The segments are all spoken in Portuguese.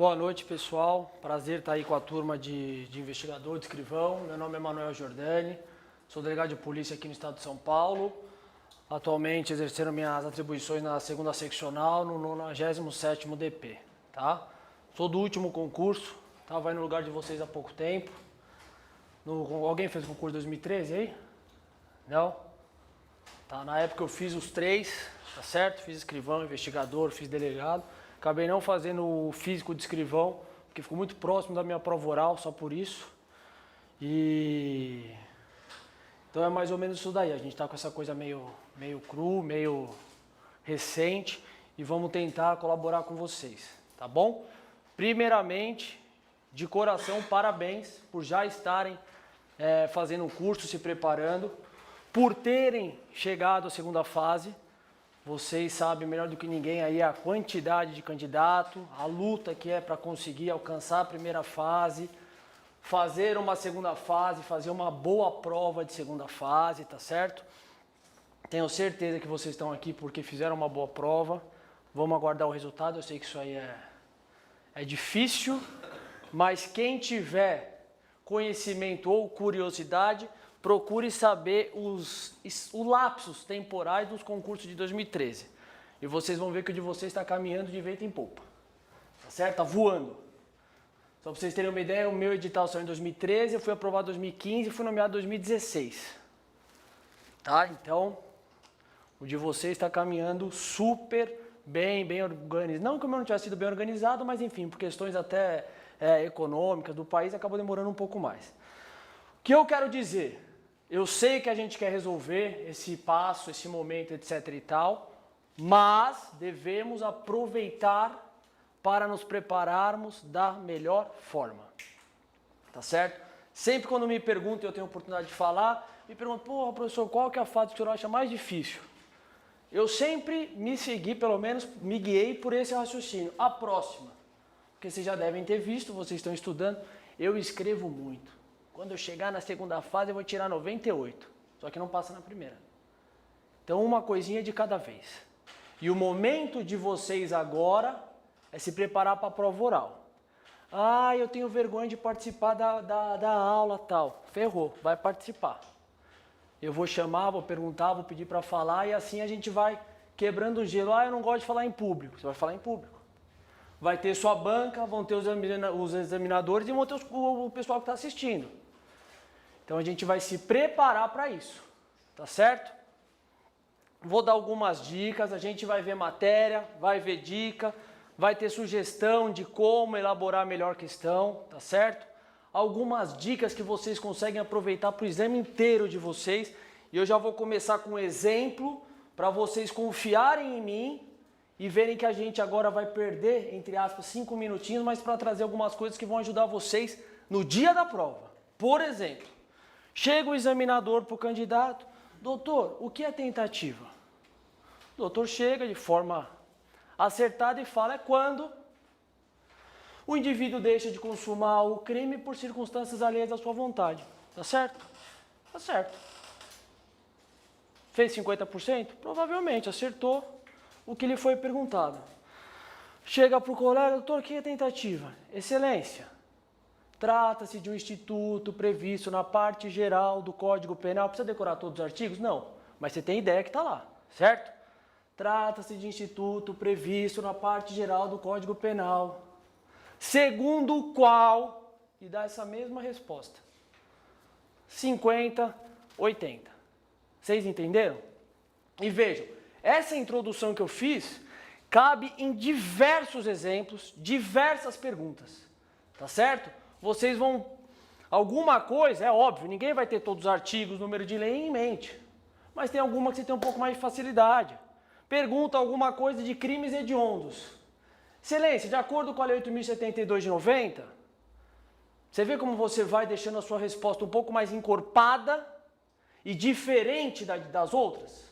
Boa noite, pessoal. Prazer estar aí com a turma de investigador, de escrivão. Meu nome é Manuel Giordani, sou delegado de polícia aqui no estado de São Paulo. Atualmente exercendo minhas atribuições na 2ª seccional, no 97º DP, tá? Sou do último concurso, estava aí no lugar de vocês há pouco tempo. Alguém fez o concurso de 2013 aí? Não? Tá, na época eu fiz os 3, tá certo? Fiz escrivão, investigador, fiz delegado. Acabei não fazendo o físico de escrivão, porque ficou muito próximo da minha prova oral, só por isso. Então é mais ou menos isso daí. A gente está com essa coisa meio cru, meio recente e vamos tentar colaborar com vocês, tá bom? Primeiramente, de coração, parabéns por já estarem fazendo um curso, se preparando, por terem chegado à 2ª fase. Vocês sabem melhor do que ninguém aí a quantidade de candidato, a luta que é para conseguir alcançar a 1ª fase, fazer uma 2ª fase, fazer uma boa prova de 2ª fase, tá certo? Tenho certeza que vocês estão aqui porque fizeram uma boa prova. Vamos aguardar o resultado, eu sei que isso aí é difícil, mas quem tiver conhecimento ou curiosidade, procure saber os lapsos temporais dos concursos de 2013. E vocês vão ver que o de vocês está caminhando de vento em popa. Tá certo? Está voando. Só para vocês terem uma ideia, o meu edital saiu em 2013, eu fui aprovado em 2015 e fui nomeado em 2016. Tá? Então, o de vocês está caminhando super bem organizado. Não que o meu não tivesse sido bem organizado, mas enfim, por questões até econômicas do país, acabou demorando um pouco mais. O que eu quero dizer? Eu sei que a gente quer resolver esse passo, esse momento, etc e tal, mas devemos aproveitar para nos prepararmos da melhor forma. Tá certo? Sempre quando me perguntam e eu tenho a oportunidade de falar, me perguntam, porra, professor, qual que é a fase que o senhor acha mais difícil? Eu sempre me segui, pelo menos me guiei por esse raciocínio. A próxima, porque vocês já devem ter visto, vocês estão estudando, eu escrevo muito. Quando eu chegar na 2ª fase, eu vou tirar 98. Só que não passa na 1ª. Então, uma coisinha de cada vez. E o momento de vocês agora é se preparar para a prova oral. Ah, eu tenho vergonha de participar da aula tal. Ferrou, vai participar. Eu vou chamar, vou perguntar, vou pedir para falar e assim a gente vai quebrando o gelo. Ah, eu não gosto de falar em público. Você vai falar em público. Vai ter sua banca, vão ter os examinadores e vão ter o pessoal que está assistindo. Então a gente vai se preparar para isso, tá certo? Vou dar algumas dicas, a gente vai ver matéria, vai ver dica, vai ter sugestão de como elaborar a melhor questão, tá certo? Algumas dicas que vocês conseguem aproveitar para o exame inteiro de vocês. E eu já vou começar com um exemplo para vocês confiarem em mim e verem que a gente agora vai perder, entre aspas, 5 minutinhos, mas para trazer algumas coisas que vão ajudar vocês no dia da prova. Por exemplo, chega o examinador para o candidato, doutor, o que é tentativa? O doutor chega de forma acertada e fala, é quando o indivíduo deixa de consumar o crime por circunstâncias alheias à sua vontade. Tá certo? Tá certo. Fez 50%? Provavelmente, acertou o que lhe foi perguntado. Chega para o colega, doutor, o que é tentativa? Excelência. Trata-se de um instituto previsto na parte geral do Código Penal. Precisa decorar todos os artigos? Não, mas você tem ideia que está lá, certo? Trata-se de instituto previsto na parte geral do Código Penal, segundo o qual, e dá essa mesma resposta, 50, 80. Vocês entenderam? E vejam, essa introdução que eu fiz cabe em diversos exemplos, diversas perguntas, tá certo? Vocês vão, alguma coisa, é óbvio, ninguém vai ter todos os artigos, número de lei em mente, mas tem alguma que você tem um pouco mais de facilidade. Pergunta alguma coisa de crimes hediondos. Excelência, de acordo com a Lei 8.072 de 90, você vê como você vai deixando a sua resposta um pouco mais encorpada e diferente das outras?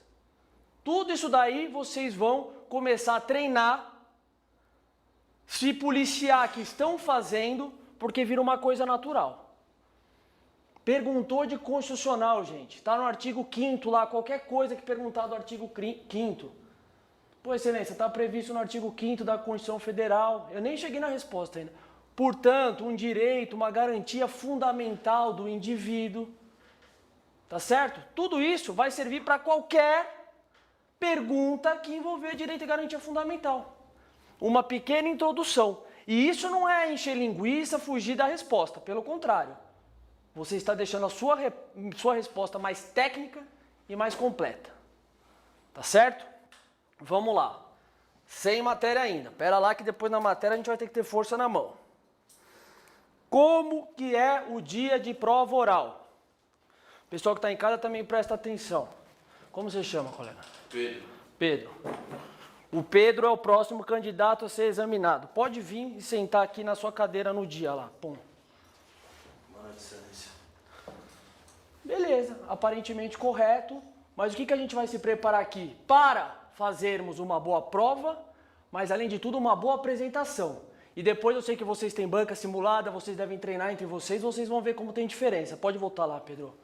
Tudo isso daí vocês vão começar a treinar, se policiar que estão fazendo, porque vira uma coisa natural. Perguntou de constitucional, gente. Está no artigo 5º lá, qualquer coisa que perguntar do artigo 5º. Pô, excelência, está previsto no artigo 5º da Constituição Federal. Eu nem cheguei na resposta ainda. Portanto, um direito, uma garantia fundamental do indivíduo. Tá certo? Tudo isso vai servir para qualquer pergunta que envolver direito e garantia fundamental. Uma pequena introdução. E isso não é encher linguiça, fugir da resposta. Pelo contrário. Você está deixando a sua resposta mais técnica e mais completa. Tá certo? Vamos lá. Sem matéria ainda. Pera lá que depois na matéria a gente vai ter que ter força na mão. Como que é o dia de prova oral? O pessoal que está em casa também presta atenção. Como você chama, colega? Pedro. Pedro. O Pedro é o próximo candidato a ser examinado. Pode vir e sentar aqui na sua cadeira no dia lá. Pum. Mano, excelência. Beleza, aparentemente correto. Mas o que a gente vai se preparar aqui? Para fazermos uma boa prova, mas além de tudo uma boa apresentação. E depois eu sei que vocês têm banca simulada, vocês devem treinar entre vocês vão ver como tem diferença. Pode voltar lá, Pedro.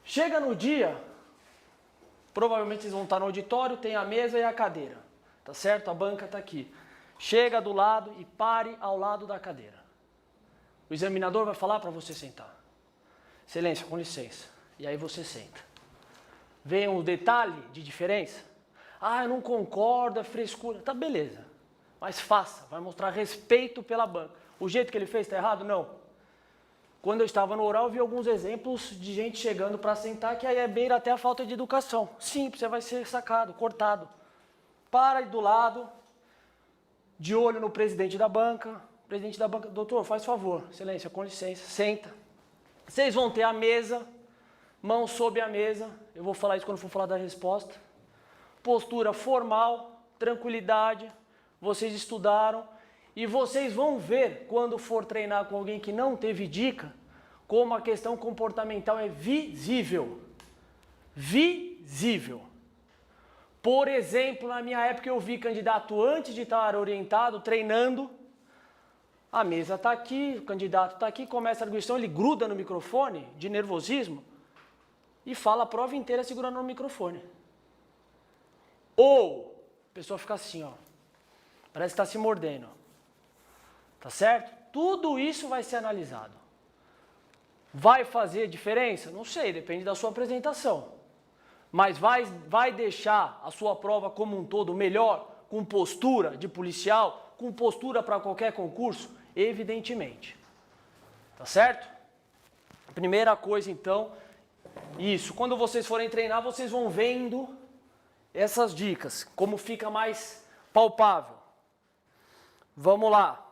Chega no dia, provavelmente vocês vão estar no auditório, tem a mesa e a cadeira, tá certo? A banca está aqui. Chega do lado e pare ao lado da cadeira. O examinador vai falar para você sentar. Excelência, com licença. E aí você senta. Vem um detalhe de diferença? Ah, eu não concordo, é frescura. Tá, beleza. Mas faça, vai mostrar respeito pela banca. O jeito que ele fez está errado? Não. Quando eu estava no oral, eu vi alguns exemplos de gente chegando para sentar, que aí é beira até a falta de educação. Simples, você vai ser sacado, cortado. Para do lado, de olho no presidente da banca. Presidente da banca, doutor, faz favor, excelência, com licença, senta. Vocês vão ter a mesa, mão sob a mesa. Eu vou falar isso quando for falar da resposta. Postura formal, tranquilidade. Vocês estudaram. E vocês vão ver, quando for treinar com alguém que não teve dica, como a questão comportamental é visível. Visível. Por exemplo, na minha época eu vi candidato antes de estar orientado, treinando. A mesa está aqui, o candidato está aqui, começa a arguição, ele gruda no microfone, de nervosismo, e fala a prova inteira segurando no microfone. Ou, a pessoa fica assim, ó, parece que está se mordendo. Tá certo? Tudo isso vai ser analisado. Vai fazer diferença? Não sei, depende da sua apresentação. Mas vai deixar a sua prova como um todo melhor, com postura de policial, com postura para qualquer concurso? Evidentemente. Tá certo? Primeira coisa, então, isso. Quando vocês forem treinar, vocês vão vendo essas dicas, como fica mais palpável. Vamos lá.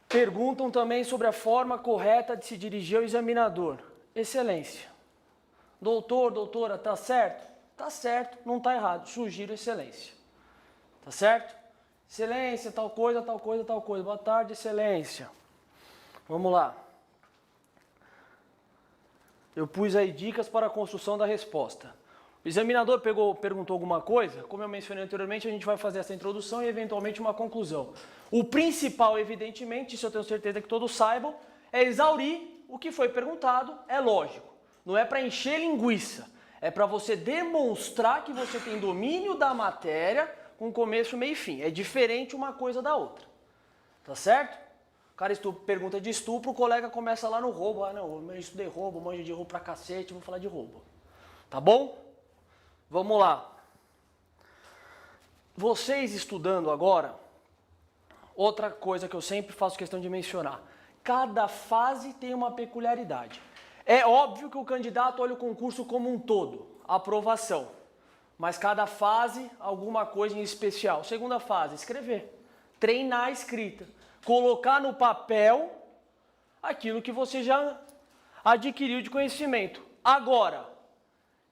Perguntam também sobre a forma correta de se dirigir ao examinador. Excelência. Doutor, doutora, tá certo? Tá certo, não tá errado. Sugiro excelência. Tá certo? Excelência, tal coisa, tal coisa, tal coisa. Boa tarde, excelência. Vamos lá. Eu pus aí dicas para a construção da resposta. O examinador perguntou alguma coisa, como eu mencionei anteriormente, a gente vai fazer essa introdução e eventualmente uma conclusão. O principal, evidentemente, isso eu tenho certeza que todos saibam, é exaurir o que foi perguntado, é lógico. Não é para encher linguiça, é para você demonstrar que você tem domínio da matéria com começo, meio e fim. É diferente uma coisa da outra. Tá certo? O cara pergunta de estupro, o colega começa lá no roubo. Ah, não, eu estudei roubo, manjo de roubo pra cacete, vou falar de roubo. Tá bom? Vamos lá. Vocês estudando agora, outra coisa que eu sempre faço questão de mencionar. Cada fase tem uma peculiaridade. É óbvio que o candidato olha o concurso como um todo, aprovação. Mas cada fase, alguma coisa em especial. Segunda fase, escrever. Treinar a escrita. Colocar no papel aquilo que você já adquiriu de conhecimento. Agora,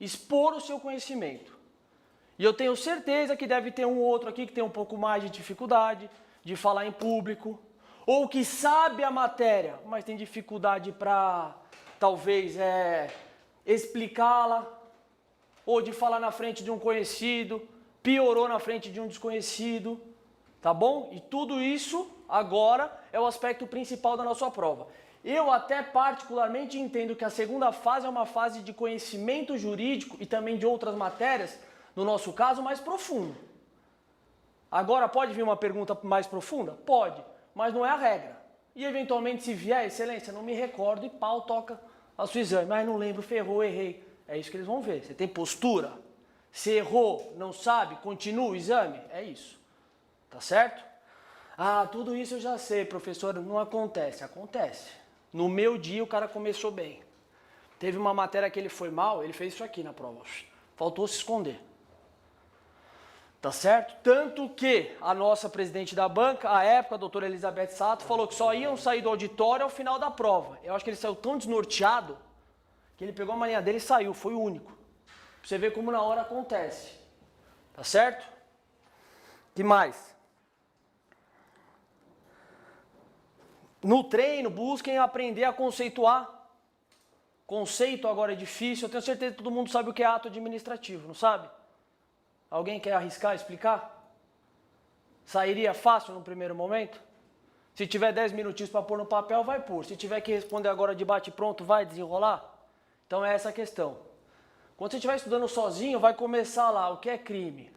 expor o seu conhecimento. E eu tenho certeza que deve ter um outro aqui que tem um pouco mais de dificuldade de falar em público, ou que sabe a matéria, mas tem dificuldade para, talvez, explicá-la, ou de falar na frente de um conhecido, piorou na frente de um desconhecido, tá bom? E tudo isso, agora, é o aspecto principal da nossa prova. Eu até particularmente entendo que a segunda fase é uma fase de conhecimento jurídico e também de outras matérias No nosso caso, mais profundo. Agora, pode vir uma pergunta mais profunda? Pode, mas não é a regra. E, eventualmente, se vier, excelência, não me recordo e pau, toca a sua exame. Mas não lembro, ferrou, errei. É isso que eles vão ver. Você tem postura? Se errou, não sabe, continua o exame? É isso. Tá certo? Ah, tudo isso eu já sei, professor. Não acontece. Acontece. No meu dia, o cara começou bem. Teve uma matéria que ele foi mal, ele fez isso aqui na prova. Faltou se esconder. Tá certo? Tanto que a nossa presidente da banca, à época, a doutora Elizabeth Sato, falou que só iam sair do auditório ao final da prova. Eu acho que ele saiu tão desnorteado que ele pegou a mania dele e saiu, foi o único. Pra você ver como na hora acontece. Tá certo? Que mais? No treino, busquem aprender a conceituar. Conceito agora é difícil, eu tenho certeza que todo mundo sabe o que é ato administrativo, não sabe? Alguém quer arriscar, explicar? Sairia fácil no primeiro momento? Se tiver 10 minutinhos para pôr no papel, vai pôr. Se tiver que responder agora de bate pronto, vai desenrolar? Então é essa a questão. Quando você estiver estudando sozinho, vai começar lá, o que é crime?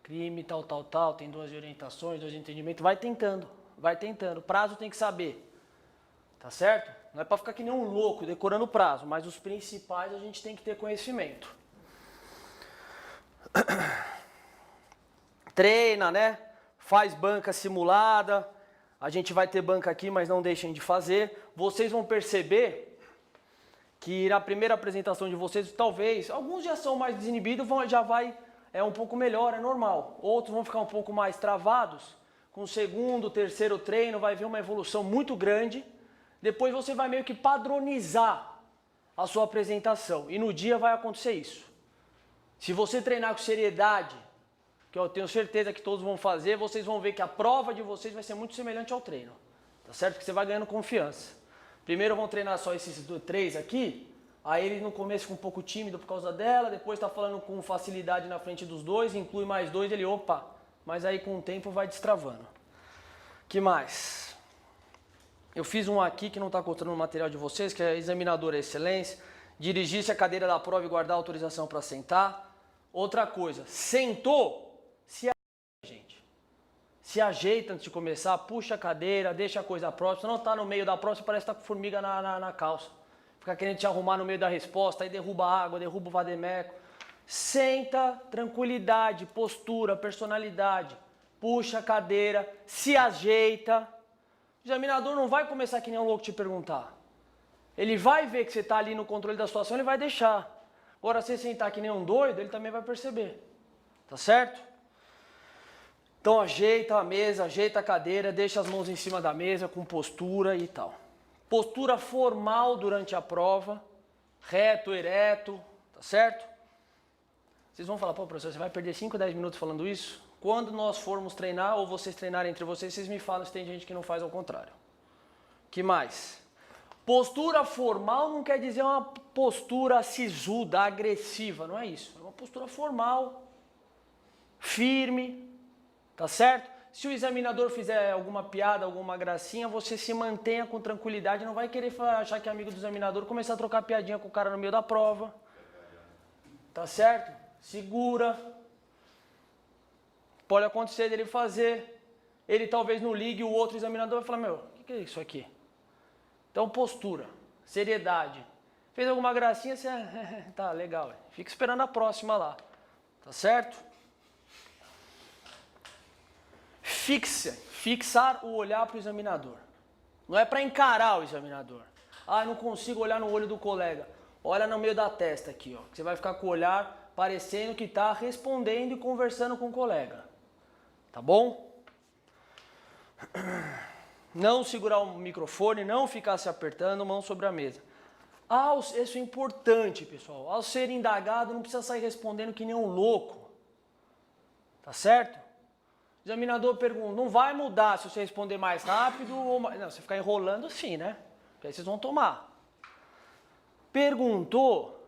Crime, tal, tal, tal, tem 2 orientações, 2 entendimentos, vai tentando. Prazo tem que saber, tá certo? Não é para ficar que nem um louco decorando o prazo, mas os principais a gente tem que ter conhecimento. Treina, né? Faz banca simulada. A gente vai ter banca aqui, mas não deixem de fazer. Vocês vão perceber que na primeira apresentação de vocês, talvez, alguns já são mais desinibidos, é um pouco melhor, é normal. Outros vão ficar um pouco mais travados. Com o segundo, terceiro treino, vai ver uma evolução muito grande. Depois você vai meio que padronizar a sua apresentação. E no dia vai acontecer isso. Se você treinar com seriedade, que eu tenho certeza que todos vão fazer, vocês vão ver que a prova de vocês vai ser muito semelhante ao treino. Tá certo? Porque você vai ganhando confiança. Primeiro vão treinar só esses 3 aqui. Aí ele no começo fica um pouco tímido por causa dela. Depois está falando com facilidade na frente dos 2. Inclui mais 2, ele opa. Mas aí com o tempo vai destravando. Que mais? Eu fiz um aqui que não está contando no material de vocês, que é examinador excelência. Dirigir-se a cadeira da prova e guardar a autorização para sentar. Outra coisa, sentou, se ajeita, gente. Se ajeita antes de começar, puxa a cadeira, deixa a coisa próxima. Se não está no meio da prova, você parece que está com formiga na calça. Fica querendo te arrumar no meio da resposta, aí derruba a água, derruba o vademeco. Senta, tranquilidade, postura, personalidade. Puxa a cadeira, se ajeita. O examinador não vai começar que nem um louco te perguntar. Ele vai ver que você está ali no controle da situação, ele vai deixar. Agora, se você sentar que nem um doido, ele também vai perceber. Tá certo? Então, ajeita a mesa, ajeita a cadeira, deixa as mãos em cima da mesa com postura e tal. Postura formal durante a prova, reto, ereto, tá certo? Vocês vão falar, pô, professor, você vai perder 5, 10 minutos falando isso? Quando nós formos treinar, ou vocês treinarem entre vocês, vocês me falam se tem gente que não faz ao contrário. Que mais? Postura formal não quer dizer uma postura sisuda, agressiva, não é isso. É uma postura formal, firme, tá certo? Se o examinador fizer alguma piada, alguma gracinha, você se mantenha com tranquilidade, não vai querer achar que é amigo do examinador, começar a trocar piadinha com o cara no meio da prova. Tá certo? Segura. Pode acontecer dele fazer, ele talvez não ligue, o outro examinador vai falar, meu, o que é isso aqui? Então, postura, seriedade. Fez alguma gracinha, você... tá, legal. Fica esperando a próxima lá. Tá certo? Fixar o olhar para o examinador. Não é para encarar o examinador. Ah, não consigo olhar no olho do colega. Olha no meio da testa aqui, ó. Que você vai ficar com o olhar parecendo que está respondendo e conversando com o colega. Tá bom? Não segurar o microfone, não ficar se apertando, mão sobre a mesa. Isso é importante, pessoal. Ao ser indagado, não precisa sair respondendo que nem um louco. Tá certo? O examinador pergunta, não vai mudar se você responder mais rápido ou mais... Não, você ficar enrolando sim, né? Porque aí vocês vão tomar. Perguntou,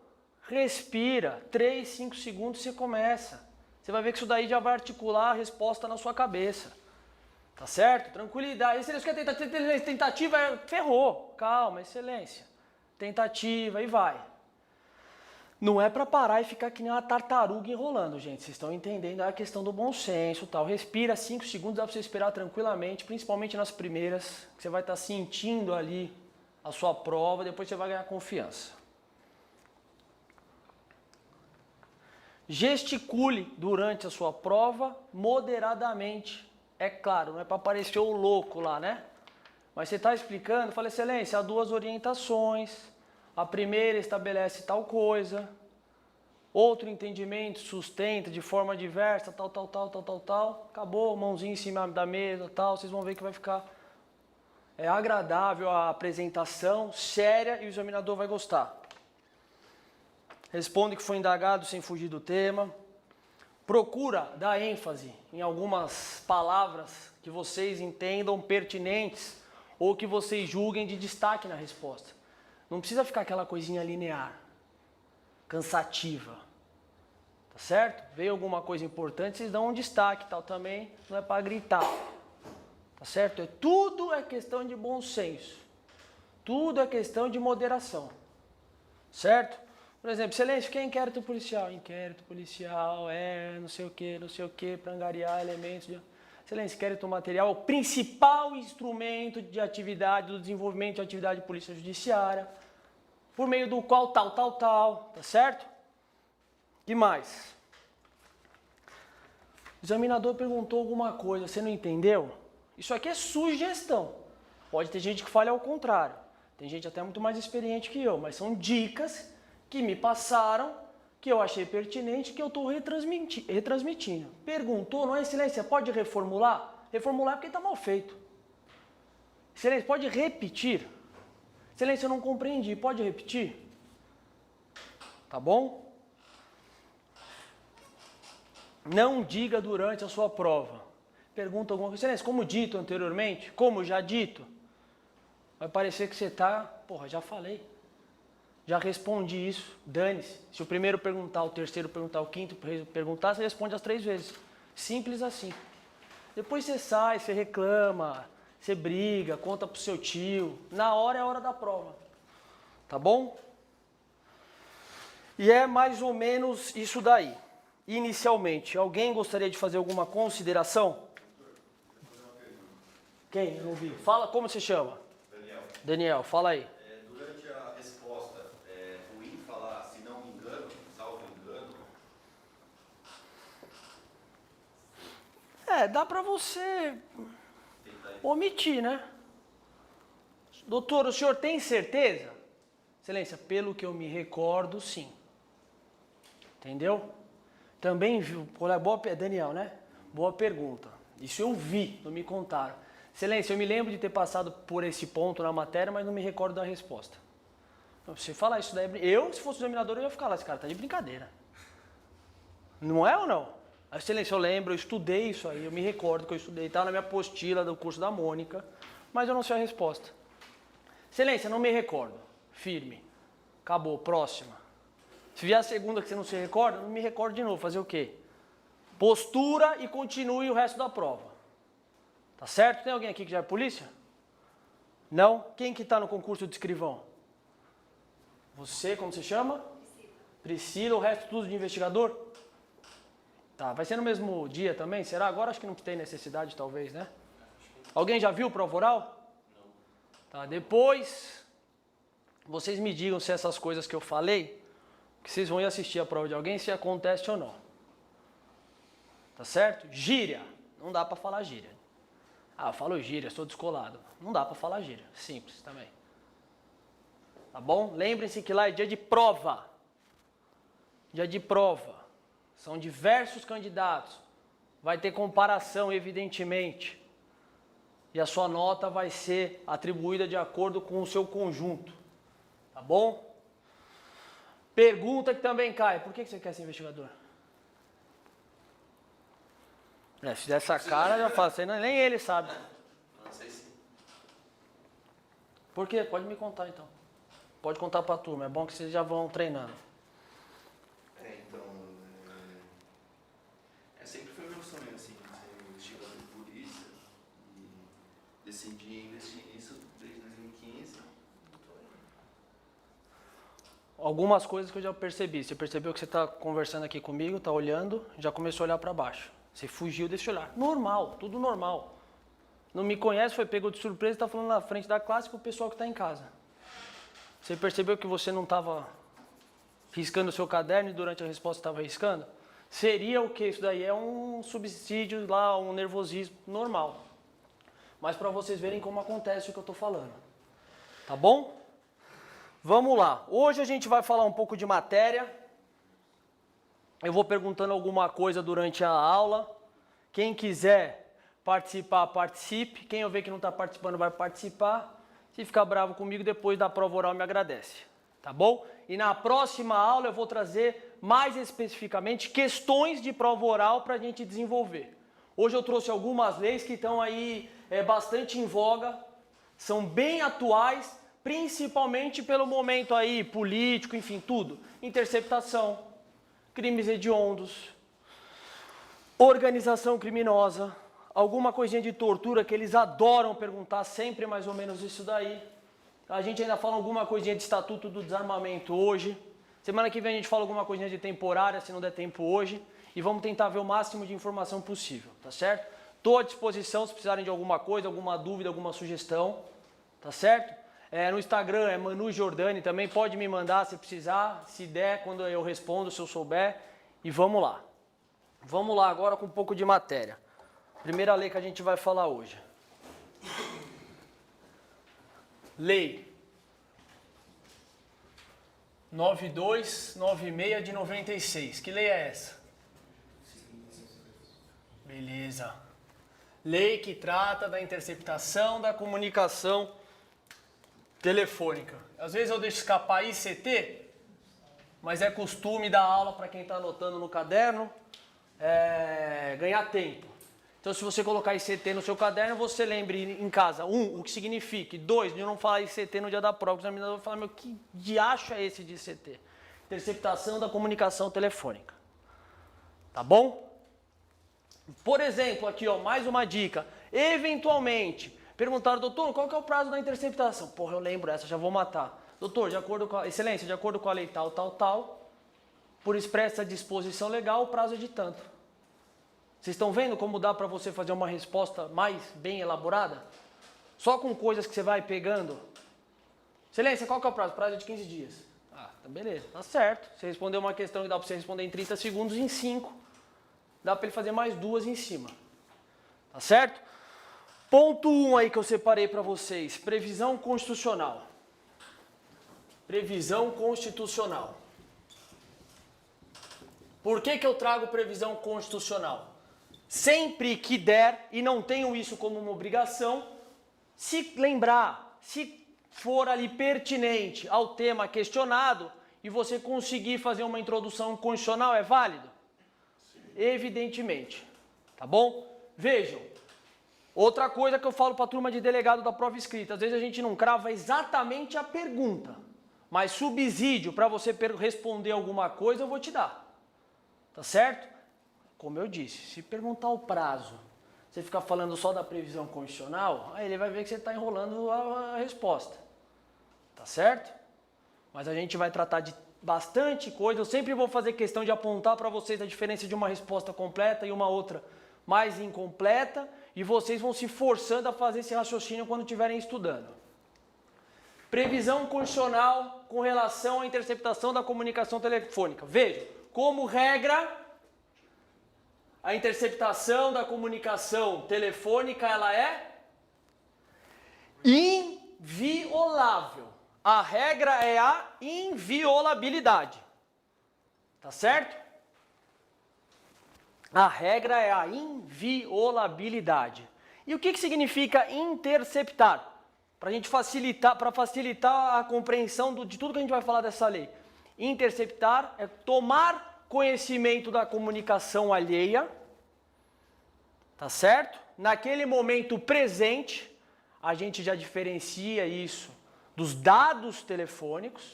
respira, 3, 5 segundos você começa. Você vai ver que isso daí já vai articular a resposta na sua cabeça. Tá certo? Tranquilidade. E se eles querem tentativa, ferrou. Calma, excelência. Tentativa e vai. Não é para parar e ficar que nem uma tartaruga enrolando, gente. Vocês estão entendendo a questão do bom senso, tal. Respira 5 segundos, dá para você esperar tranquilamente, principalmente nas primeiras, que você vai estar sentindo ali a sua prova, depois você vai ganhar confiança. Gesticule durante a sua prova moderadamente. É claro, não é para parecer o louco lá, né? Mas você está explicando, fala, excelência, há 2 orientações. A primeira estabelece tal coisa, outro entendimento sustenta de forma diversa, tal. Acabou, mãozinha em cima da mesa, tal. Vocês vão ver que vai ficar agradável a apresentação, séria, e o examinador vai gostar. Responde que foi indagado sem fugir do tema. Procura dar ênfase em algumas palavras que vocês entendam pertinentes ou que vocês julguem de destaque na resposta. Não precisa ficar aquela coisinha linear, cansativa, tá certo? Veio alguma coisa importante, vocês dão um destaque, tal também, não é para gritar, tá certo? Tudo é questão de bom senso, tudo é questão de moderação, certo? Por exemplo, excelência, o que é inquérito policial? Inquérito policial é não sei o que, para angariar elementos de... Excelência, inquérito material é o principal instrumento de atividade, do desenvolvimento de atividade de polícia judiciária, por meio do qual tal, tá certo? Que mais? O examinador perguntou alguma coisa, você não entendeu? Isso aqui é sugestão. Pode ter gente que fale ao contrário. Tem gente até muito mais experiente que eu, mas são dicas que me passaram, que eu achei pertinente, que eu estou retransmitindo. Perguntou, não é, excelência, pode reformular? Reformular é porque está mal feito. Excelência, pode repetir? Excelência, eu não compreendi, pode repetir? Tá bom? Não diga durante a sua prova. Pergunta alguma coisa, excelência, como dito anteriormente, como já dito, vai parecer que você está, porra, já falei. Já respondi isso, dane-se. Se o primeiro perguntar, o terceiro perguntar, o quinto perguntar, você responde as 3 vezes. Simples assim. Depois você sai, você reclama, você briga, conta pro seu tio. Na hora é a hora da prova. Tá bom? E é mais ou menos isso daí. Inicialmente, alguém gostaria de fazer alguma consideração? Quem? Eu não vi. Fala, como você chama? Daniel. Daniel, fala aí. Durante a resposta, é ruim falar, se não me engano, salvo engano? Dá pra você omitir, né? Doutor, o senhor tem certeza? Excelência, pelo que eu me recordo, sim. Entendeu? Também viu, Daniel, né? Boa pergunta. Isso eu vi, não me contaram. Excelência, eu me lembro de ter passado por esse ponto na matéria, mas não me recordo da resposta. Então, se falar isso daí, se fosse o examinador, eu ia ficar lá, esse cara tá de brincadeira. Não é ou não? Excelência, eu lembro, eu estudei isso aí, eu me recordo que eu estudei, estava na minha apostila do curso da Mônica, mas eu não sei a resposta. Excelência, não me recordo. Firme. Acabou, próxima. Se vier a segunda que você não se recorda, não me recordo de novo. Fazer o quê? Postura e continue o resto da prova. Tá certo? Tem alguém aqui que já é polícia? Não? Quem que está no concurso de escrivão? Você, como se chama? Priscila, o resto tudo de investigador? Tá, vai ser no mesmo dia também? Será? Agora acho que não tem necessidade, talvez, né? Alguém já viu prova oral? Não. Tá, depois vocês me digam se essas coisas que eu falei, que vocês vão ir assistir a prova de alguém, se acontece ou não. Tá certo? Gíria. Não dá pra falar gíria. Ah, eu falo gíria, sou descolado. Não dá pra falar gíria. Simples também. Tá bom? Lembrem-se que lá é dia de prova. Dia de prova. São diversos candidatos. Vai ter comparação, evidentemente. E a sua nota vai ser atribuída de acordo com o seu conjunto. Tá bom? Pergunta que também cai. Por que você quer ser investigador? Se der essa cara, já falo. Nem ele sabe. Não sei se... Por quê? Pode me contar, então. Pode contar pra turma. É bom que vocês já vão treinando. Então... sempre foi meu sonho, assim, ser investigador de polícia. E decidi investir nisso desde 2015. algumas coisas que eu já percebi. Você percebeu que você está conversando aqui comigo, está olhando, já começou a olhar para baixo. Você fugiu desse olhar. Normal, tudo normal. Não me conhece, foi pego de surpresa e está falando na frente da classe com o pessoal que está em casa. Você percebeu que você não estava riscando o seu caderno e durante a resposta estava riscando? Seria o que? Isso daí é um subsídio lá, um nervosismo normal. Mas para vocês verem como acontece o que eu estou falando. Tá bom? Vamos lá. Hoje a gente vai falar um pouco de matéria. Eu vou perguntando alguma coisa durante a aula. Quem quiser participar, participe. Quem eu ver que não está participando vai participar. Se ficar bravo comigo, depois da prova oral me agradece. Tá bom? E na próxima aula eu vou trazer mais especificamente questões de prova oral para a gente desenvolver. Hoje eu trouxe algumas leis que estão aí bastante em voga, são bem atuais, principalmente pelo momento aí político, enfim, tudo. Interceptação, crimes hediondos, organização criminosa, alguma coisinha de tortura que eles adoram perguntar, sempre mais ou menos isso daí. A gente ainda fala alguma coisinha de Estatuto do Desarmamento hoje. Semana que vem a gente fala alguma coisinha de temporária, se não der tempo hoje. E vamos tentar ver o máximo de informação possível, tá certo? Estou à disposição se precisarem de alguma coisa, alguma dúvida, alguma sugestão, tá certo? No Instagram é Manu Giordani também, pode me mandar se precisar, se der, quando eu respondo, se eu souber. E vamos lá. Vamos lá agora com um pouco de matéria. Primeira lei que a gente vai falar hoje. Lei 9296 de 96. Que lei é essa? Beleza. Lei que trata da interceptação da comunicação telefônica. Às vezes eu deixo escapar ICT, mas é costume da aula para quem está anotando no caderno ganhar tempo. Então, se você colocar ICT no seu caderno, você lembre em casa, o que significa, 2, de não falar ICT no dia da prova, o examinador vai falar, meu, que diacho é esse de ICT? Interceptação da comunicação telefônica. Tá bom? Por exemplo, aqui, ó, mais uma dica. Eventualmente, perguntaram, doutor, qual que é o prazo da interceptação? Porra, eu lembro essa, já vou matar. Doutor, de acordo com excelência, de acordo com a lei tal, por expressa disposição legal, o prazo é de tanto. Vocês estão vendo como dá para você fazer uma resposta mais bem elaborada? Só com coisas que você vai pegando. Excelência, qual que é o prazo? O prazo é de 15 dias. Ah, tá beleza, tá certo. Você respondeu uma questão que dá para você responder em 30 segundos, em 5. Dá para ele fazer mais 2 em cima. Tá certo? Ponto 1 aí que eu separei para vocês. Previsão constitucional. Previsão constitucional. Por que eu trago previsão constitucional? Sempre que der, e não tenho isso como uma obrigação, se lembrar, se for ali pertinente ao tema questionado e você conseguir fazer uma introdução constitucional, é válido? Sim. Evidentemente. Tá bom? Vejam, outra coisa que eu falo para a turma de delegado da prova escrita, às vezes a gente não crava exatamente a pergunta, mas subsídio para você responder alguma coisa eu vou te dar. Tá certo? Como eu disse, se perguntar o prazo, você ficar falando só da previsão constitucional, aí ele vai ver que você está enrolando a resposta. Tá certo? Mas a gente vai tratar de bastante coisa. Eu sempre vou fazer questão de apontar para vocês a diferença de uma resposta completa e uma outra mais incompleta, e vocês vão se forçando a fazer esse raciocínio quando estiverem estudando. Previsão constitucional com relação à interceptação da comunicação telefônica. Veja, como regra, a interceptação da comunicação telefônica, ela é inviolável. A regra é a inviolabilidade. Tá certo? A regra é a inviolabilidade. E o que significa interceptar? Para a gente facilitar, para facilitar a compreensão de tudo que a gente vai falar dessa lei. Interceptar é tomar conhecimento da comunicação alheia, tá certo? Naquele momento presente, a gente já diferencia isso dos dados telefônicos,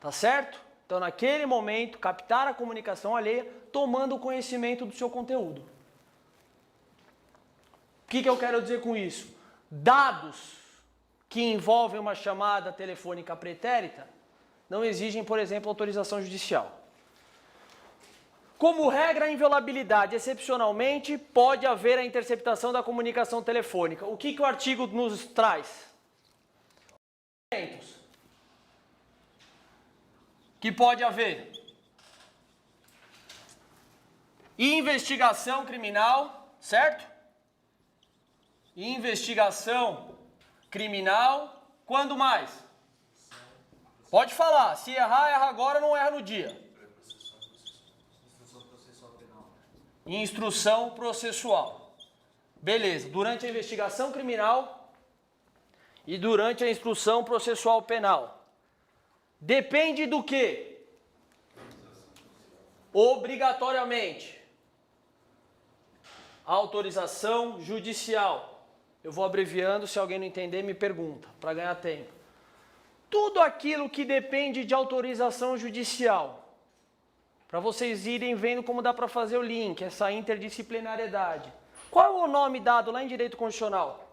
tá certo? Então, naquele momento, captar a comunicação alheia, tomando conhecimento do seu conteúdo. O que eu quero dizer com isso? Dados que envolvem uma chamada telefônica pretérita não exigem, por exemplo, autorização judicial. Como regra, a inviolabilidade, excepcionalmente, pode haver a interceptação da comunicação telefônica. O que o artigo nos traz? Que pode haver investigação criminal, certo? Investigação criminal, quando mais? Pode falar, se errar, erra agora, não erra no dia. Instrução processual. Beleza, durante a investigação criminal e durante a instrução processual penal. Depende do quê? Obrigatoriamente. Autorização judicial. Eu vou abreviando, se alguém não entender, me pergunta, para ganhar tempo. Tudo aquilo que depende de autorização judicial. Para vocês irem vendo como dá para fazer o link, essa interdisciplinariedade. Qual é o nome dado lá em direito constitucional?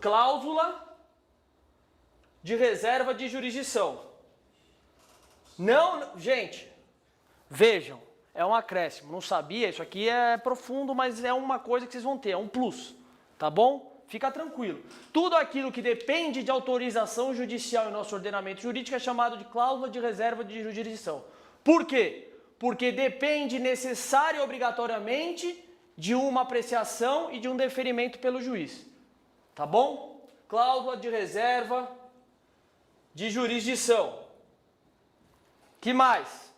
Cláusula de reserva de jurisdição. Não, gente, vejam, é um acréscimo, não sabia, isso aqui é profundo, mas é uma coisa que vocês vão ter, é um plus, tá bom? Fica tranquilo. Tudo aquilo que depende de autorização judicial em nosso ordenamento jurídico é chamado de cláusula de reserva de jurisdição. Por quê? Porque depende necessária e obrigatoriamente de uma apreciação e de um deferimento pelo juiz. Tá bom? Cláusula de reserva de jurisdição. Que mais?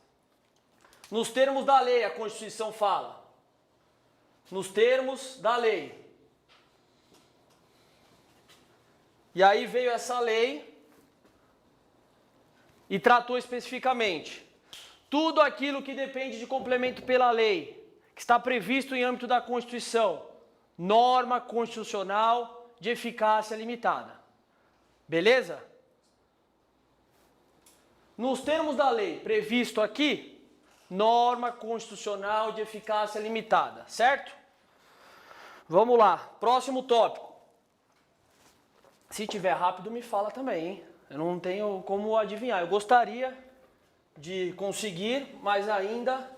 Nos termos da lei, a Constituição fala. Nos termos da lei. E aí veio essa lei e tratou especificamente tudo aquilo que depende de complemento pela lei, que está previsto em âmbito da Constituição, norma constitucional de eficácia limitada. Beleza? Nos termos da lei previsto aqui, norma constitucional de eficácia limitada, certo? Vamos lá, próximo tópico. Se tiver rápido, me fala também, hein? Eu não tenho como adivinhar. Eu gostaria de conseguir, mas ainda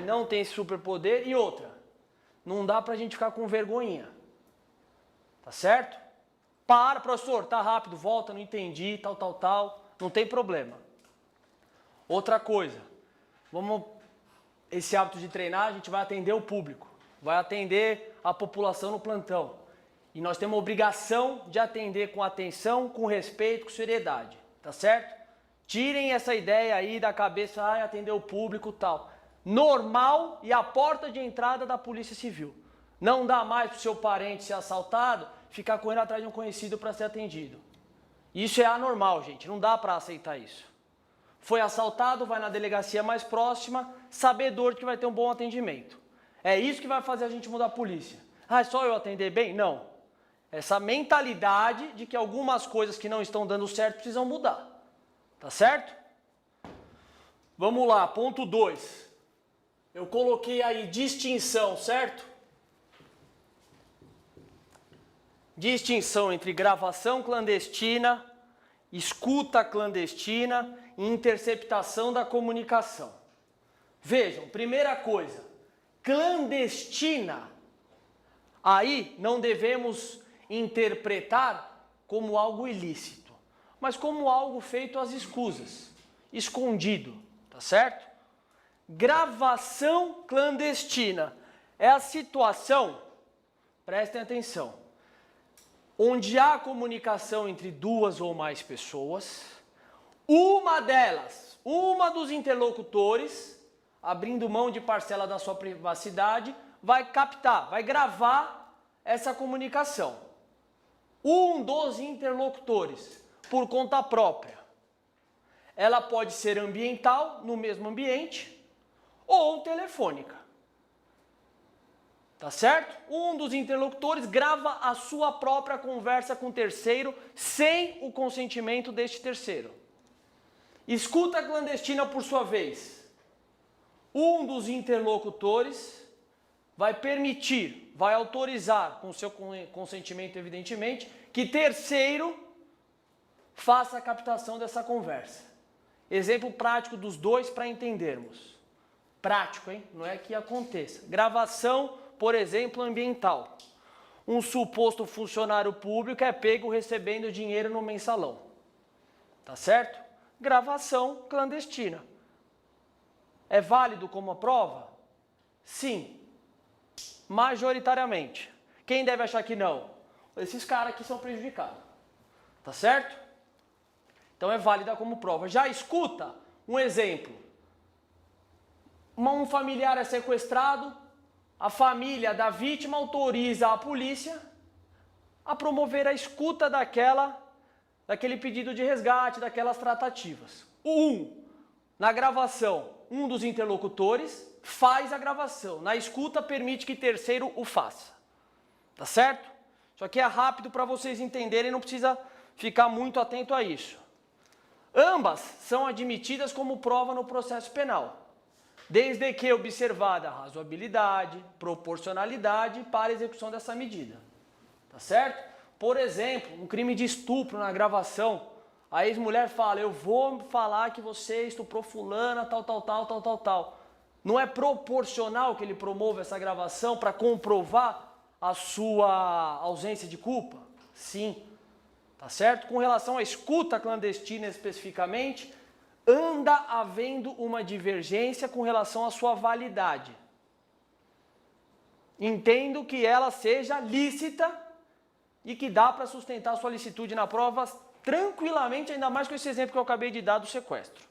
não tem esse superpoder. E outra, não dá pra gente ficar com vergonhinha. Tá certo? Para, professor, tá rápido, volta, não entendi, tal. Não tem problema. Outra coisa, esse hábito de treinar, a gente vai atender o público. Vai atender a população no plantão. E nós temos a obrigação de atender com atenção, com respeito, com seriedade. Tá certo? Tirem essa ideia aí da cabeça, atender o público e tal. Normal e a porta de entrada da Polícia Civil. Não dá mais para o seu parente ser assaltado, ficar correndo atrás de um conhecido para ser atendido. Isso é anormal, gente. Não dá para aceitar isso. Foi assaltado, vai na delegacia mais próxima, sabedor de que vai ter um bom atendimento. É isso que vai fazer a gente mudar a polícia. É só eu atender bem? Não. Essa mentalidade de que algumas coisas que não estão dando certo precisam mudar. Tá certo? Vamos lá, ponto 2. Eu coloquei aí distinção, certo? Distinção entre gravação clandestina, escuta clandestina e interceptação da comunicação. Vejam, primeira coisa, clandestina. Aí não devemos interpretar como algo ilícito, mas como algo feito às escusas, escondido, tá certo? Gravação clandestina é a situação, prestem atenção, onde há comunicação entre duas ou mais pessoas, uma dos interlocutores, abrindo mão de parcela da sua privacidade, vai captar, vai gravar essa comunicação. Um dos interlocutores, por conta própria. Ela pode ser ambiental, no mesmo ambiente, ou telefônica. Tá certo? Um dos interlocutores grava a sua própria conversa com o terceiro sem o consentimento deste terceiro. Escuta clandestina, por sua vez. Um dos interlocutores vai permitir, vai autorizar, com seu consentimento evidentemente, que terceiro faça a captação dessa conversa. Exemplo prático dos dois para entendermos. Prático, hein? Não é que aconteça. Gravação, por exemplo, ambiental. Um suposto funcionário público é pego recebendo dinheiro no mensalão. Tá certo? Gravação clandestina. É válido como prova? Sim. Majoritariamente. Quem deve achar que não? Esses caras que são prejudicados. Tá certo? Então é válida como prova. Já escuta um exemplo. Um familiar é sequestrado, a família da vítima autoriza a polícia a promover a escuta daquele pedido de resgate, daquelas tratativas. Na gravação, um dos interlocutores faz a gravação. Na escuta, permite que terceiro o faça. Tá certo? Isso aqui é rápido para vocês entenderem, não precisa ficar muito atento a isso. Ambas são admitidas como prova no processo penal, desde que observada a razoabilidade, proporcionalidade para a execução dessa medida. Tá certo? Por exemplo, um crime de estupro na gravação, a ex-mulher fala, eu vou falar que você estuprou fulana, tal. Não é proporcional que ele promova essa gravação para comprovar a sua ausência de culpa? Sim. Tá certo? Com relação à escuta clandestina especificamente, anda havendo uma divergência com relação à sua validade. Entendo que ela seja lícita e que dá para sustentar sua licitude na prova tranquilamente, ainda mais com esse exemplo que eu acabei de dar do sequestro.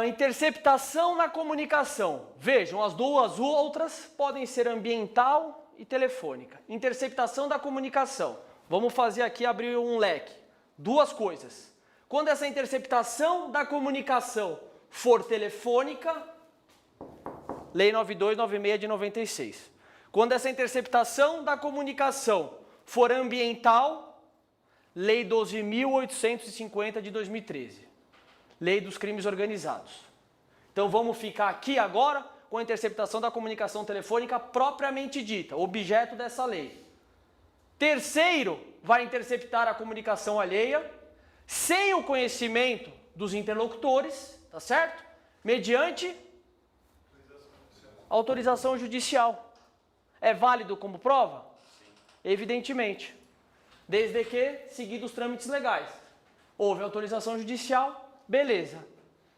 Interceptação na comunicação. Vejam, as duas outras podem ser ambiental e telefônica. Interceptação da comunicação. Vamos fazer aqui, abrir um leque. Duas coisas. Quando essa interceptação da comunicação for telefônica, Lei 9296 de 96. Quando essa interceptação da comunicação for ambiental, Lei 12.850 de 2013. Lei dos crimes organizados. Então vamos ficar aqui agora com a interceptação da comunicação telefônica propriamente dita, objeto dessa lei. Terceiro, vai interceptar a comunicação alheia, sem o conhecimento dos interlocutores, tá certo? Mediante autorização judicial. É válido como prova? Sim. Evidentemente. Desde que seguidos os trâmites legais. Houve autorização judicial, beleza.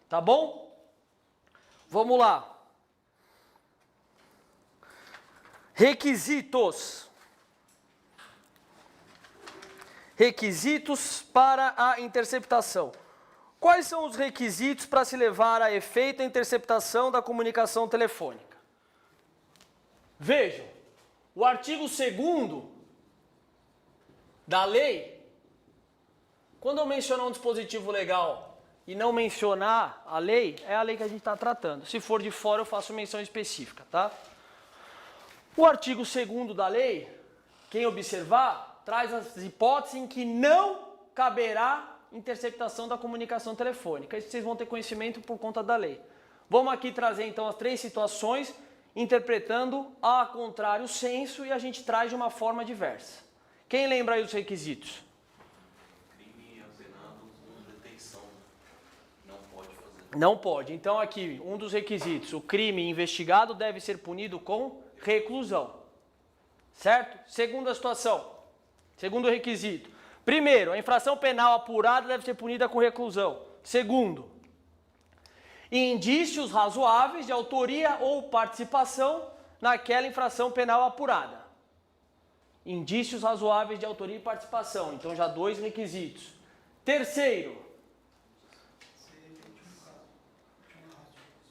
Tá bom? Vamos lá. Requisitos. Requisitos para a interceptação. Quais são os requisitos para se levar a efeito a interceptação da comunicação telefônica? Vejam, o artigo 2º da lei, quando eu mencionar um dispositivo legal e não mencionar a lei, é a lei que a gente está tratando. Se for de fora, eu faço menção específica, tá? O artigo 2º da lei, quem observar, traz as hipóteses em que não caberá interceptação da comunicação telefônica. Isso vocês vão ter conhecimento por conta da lei. Vamos aqui trazer então as 3 situações, interpretando a contrário senso, e a gente traz de uma forma diversa. Quem lembra aí os requisitos? Crime apenado com detenção. Não pode fazer. Não pode. Então aqui, um dos requisitos, o crime investigado deve ser punido com reclusão. Certo? Segunda situação. Segundo requisito. Primeiro, a infração penal apurada deve ser punida com reclusão. Segundo, indícios razoáveis de autoria ou participação naquela infração penal apurada. Indícios razoáveis de autoria e participação. Então já 2 requisitos. Terceiro.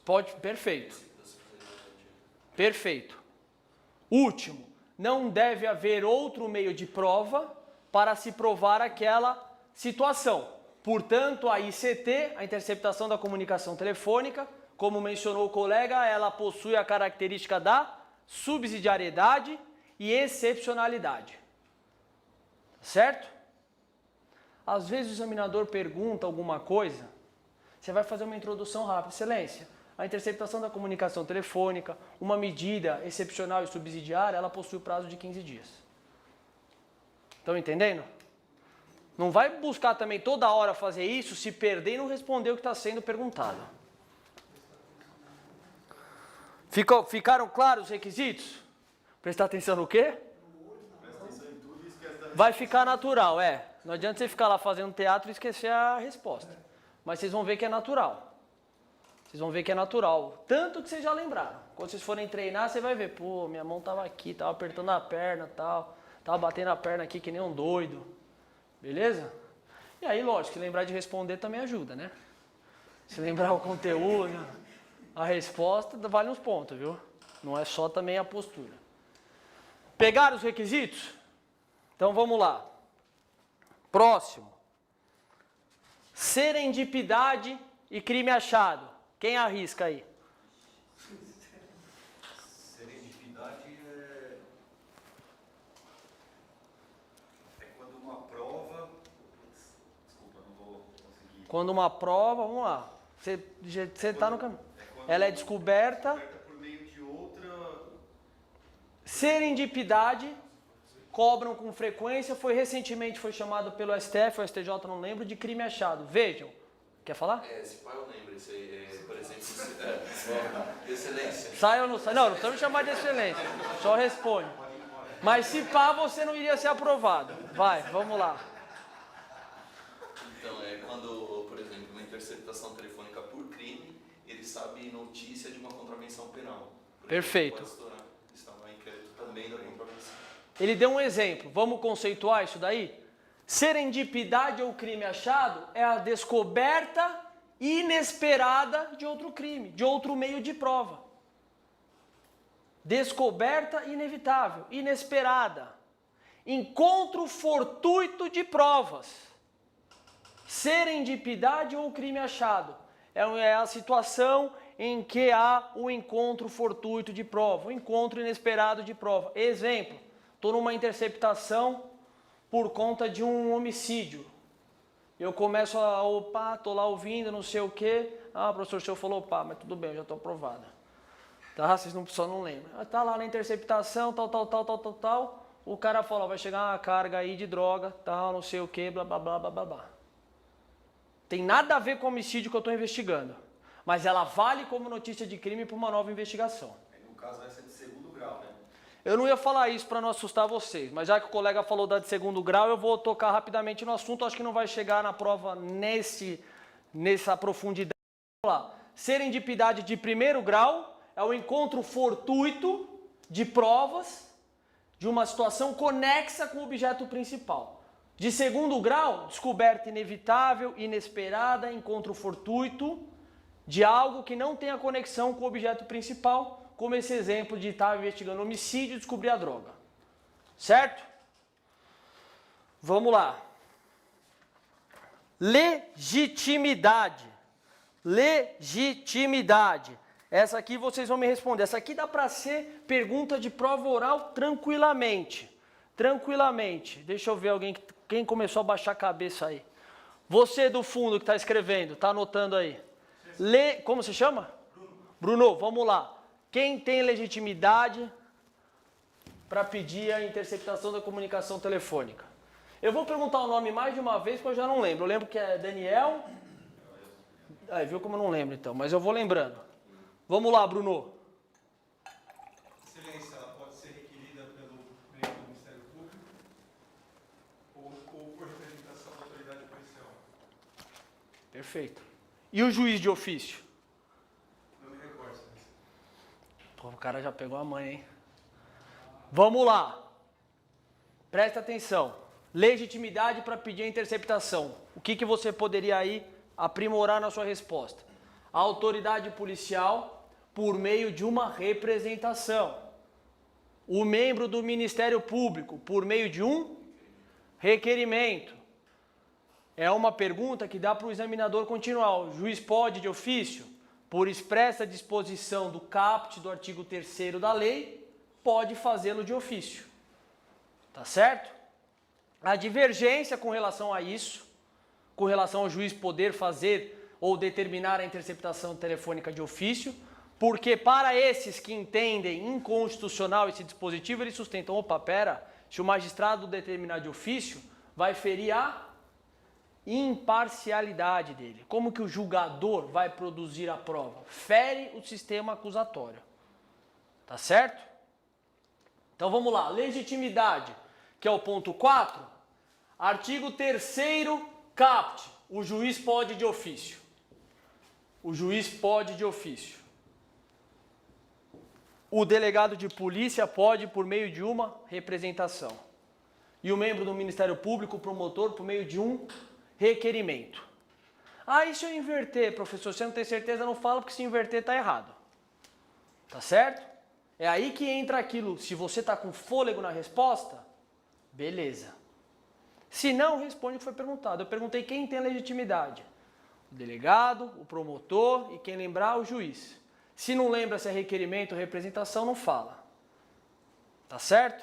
Pode, perfeito. Perfeito. Último, não deve haver outro meio de prova para se provar aquela situação. Portanto, a ICT, a interceptação da comunicação telefônica, como mencionou o colega, ela possui a característica da subsidiariedade e excepcionalidade. Certo? Às vezes o examinador pergunta alguma coisa, você vai fazer uma introdução rápida. Excelência, a interceptação da comunicação telefônica, uma medida excepcional e subsidiária, ela possui o prazo de 15 dias. Estão entendendo? Não vai buscar também toda hora fazer isso, se perder e não responder o que está sendo perguntado. Ficaram claros os requisitos? Prestar atenção no quê? Presta atenção em tudo e esquece da Vai ficar natural, Não adianta você ficar lá fazendo teatro e esquecer a resposta. Mas vocês vão ver que é natural. Vocês vão ver que é natural. Tanto que vocês já lembraram. Quando vocês forem treinar, você vai ver. Pô, minha mão tava aqui, tava apertando a perna e tal. Tava batendo a perna aqui que nem um doido. Beleza? E aí, lógico, se lembrar de responder também ajuda, né? Se lembrar o conteúdo, a resposta, vale uns pontos, viu? Não é só também a postura. Pegaram os requisitos? Então vamos lá. Próximo. Serendipidade e crime achado. Quem arrisca aí? serendipidade é quando uma prova. Desculpa, não vou conseguir. Quando uma prova, vamos lá. Você está no caminho. Ela é descoberta. Por meio de outra. Serendipidade, cobram com frequência, recentemente foi chamado pelo STF, ou STJ, não lembro, de crime achado. Vejam. Quer falar? Esse pai eu lembro, esse aí, por exemplo, excelência. Sai ou não sai? Não, não precisa me chamar de excelência. Só responde. Mas se pá, você não iria ser aprovado. Vai, vamos lá. Então, é quando, por exemplo, uma interceptação telefônica por crime, ele sabe notícia de uma contravenção penal. Perfeito. Pode estourar. Está no inquérito também da contravenção. Ele deu um exemplo. Vamos conceituar isso daí? Serendipidade ou crime achado é a descoberta inesperada de outro crime, de outro meio de prova. Descoberta inevitável, inesperada. Encontro fortuito de provas. Serendipidade ou crime achado é a situação em que há o encontro fortuito de prova, o encontro inesperado de prova. Exemplo, estou numa interceptação por conta de um homicídio. Eu começo a, opa, tô lá ouvindo, não sei o quê. Ah, professor, o senhor falou, opa, mas tudo bem, eu já estou aprovado. Tá, vocês só não lembram. Tá lá na interceptação, tal. O cara fala, vai chegar uma carga aí de droga, tal, não sei o quê, blá, blá, blá, blá, blá, blá. Tem nada a ver com o homicídio que eu estou investigando. Mas ela vale como notícia de crime para uma nova investigação. No caso, vai ser de segundo grau, né? Eu não ia falar isso para não assustar vocês, mas já que o colega falou da de segundo grau, eu vou tocar rapidamente no assunto. Acho que não vai chegar na prova nessa profundidade. Vamos lá. Serendipidade de primeiro grau é o encontro fortuito de provas de uma situação conexa com o objeto principal. De segundo grau, descoberta inevitável, inesperada, encontro fortuito de algo que não tenha conexão com o objeto principal, como esse exemplo de estar investigando homicídio e descobrir a droga. Certo? Vamos lá. Legitimidade. Legitimidade. Essa aqui vocês vão me responder. Essa aqui dá para ser pergunta de prova oral tranquilamente. Tranquilamente. Deixa eu ver quem começou a baixar a cabeça aí. Você do fundo que está escrevendo, está anotando aí. Como se chama? Bruno, vamos lá. Quem tem legitimidade para pedir a interceptação da comunicação telefônica? Eu vou perguntar o nome mais de uma vez, porque eu já não lembro. Eu lembro que é Daniel. Viu como eu não lembro então, mas eu vou lembrando. Vamos lá, Bruno. Excelência, ela pode ser requerida pelo meio do Ministério Público ou por representação da autoridade policial. Perfeito. E o juiz de ofício? Não me recordo, excelência. Pô, o cara já pegou a mãe, hein? Vamos lá. Presta atenção. Legitimidade para pedir a interceptação. O que você poderia aí aprimorar na sua resposta? A autoridade policial por meio de uma representação. O membro do Ministério Público por meio de um requerimento. É uma pergunta que dá para o examinador continuar. O juiz pode, de ofício, por expressa disposição do caput do artigo 3º da lei, pode fazê-lo de ofício. Tá certo? A divergência com relação a isso, com relação ao juiz poder fazer ou determinar a interceptação telefônica de ofício, porque para esses que entendem inconstitucional esse dispositivo, eles sustentam, opa, pera, se o magistrado determinar de ofício, vai ferir a imparcialidade dele. Como que o julgador vai produzir a prova? Fere o sistema acusatório. Tá certo? Então vamos lá. Legitimidade, que é o ponto 4. Artigo 3º, caput. O juiz pode de ofício. O juiz pode de ofício. O delegado de polícia pode por meio de uma representação. E o membro do Ministério Público, o promotor, por meio de um requerimento. Ah, e se eu inverter, professor? Você não tem certeza? Não fala, porque se inverter está errado. Tá certo? É aí que entra aquilo. Se você está com fôlego na resposta, beleza. Se não, responde o que foi perguntado. Eu perguntei quem tem legitimidade. O delegado, o promotor e quem lembrar, o juiz. Se não lembra se é requerimento ou representação, não fala. Tá certo?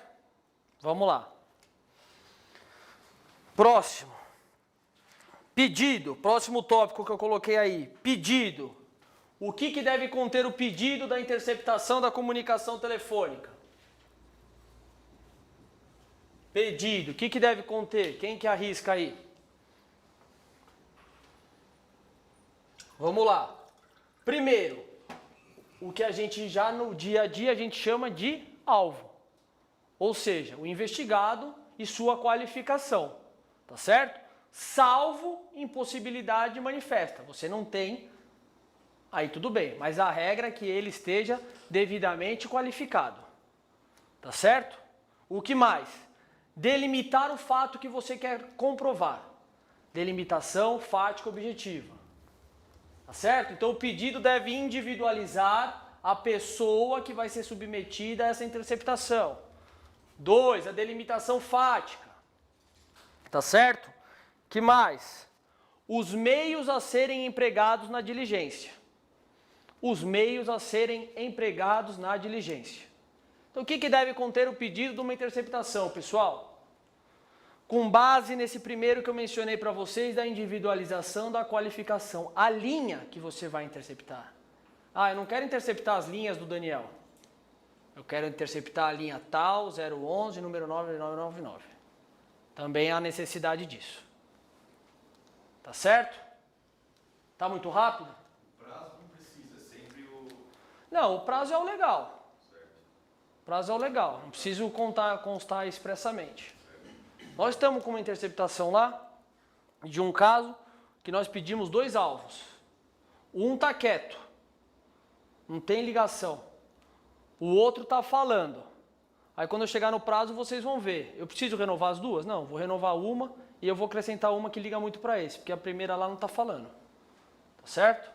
Vamos lá. Próximo. Pedido. Próximo tópico que eu coloquei aí. Pedido. O que deve conter o pedido da interceptação da comunicação telefônica? Pedido. O que deve conter? Quem que arrisca aí? Vamos lá. Primeiro, o que a gente já no dia a dia a gente chama de alvo. Ou seja, o investigado e sua qualificação. Tá certo? Salvo impossibilidade manifesta. Você não tem, aí tudo bem. Mas a regra é que ele esteja devidamente qualificado. Tá certo? O que mais? Delimitar o fato que você quer comprovar. Delimitação fática objetiva. Tá certo? Então o pedido deve individualizar a pessoa que vai ser submetida a essa interceptação. 2. A delimitação fática. Tá certo? Que mais? Os meios a serem empregados na diligência. Os meios a serem empregados na diligência. Então o que deve conter o pedido de uma interceptação, pessoal? Com base nesse primeiro que eu mencionei para vocês, da individualização da qualificação. A linha que você vai interceptar. Ah, eu não quero interceptar as linhas do Daniel. Eu quero interceptar a linha tal, 011, número 9999. Também há necessidade disso. Tá certo? Tá muito rápido? O prazo não precisa, sempre o... Não, o prazo é o legal. Certo. O prazo é o legal, não preciso constar expressamente. Nós estamos com uma interceptação lá, de um caso, que nós pedimos 2 alvos. Um está quieto, não tem ligação. O outro está falando. Aí quando eu chegar no prazo, vocês vão ver. Eu preciso renovar as duas? Não, vou renovar uma e eu vou acrescentar uma que liga muito para esse, porque a primeira lá não está falando. Tá certo?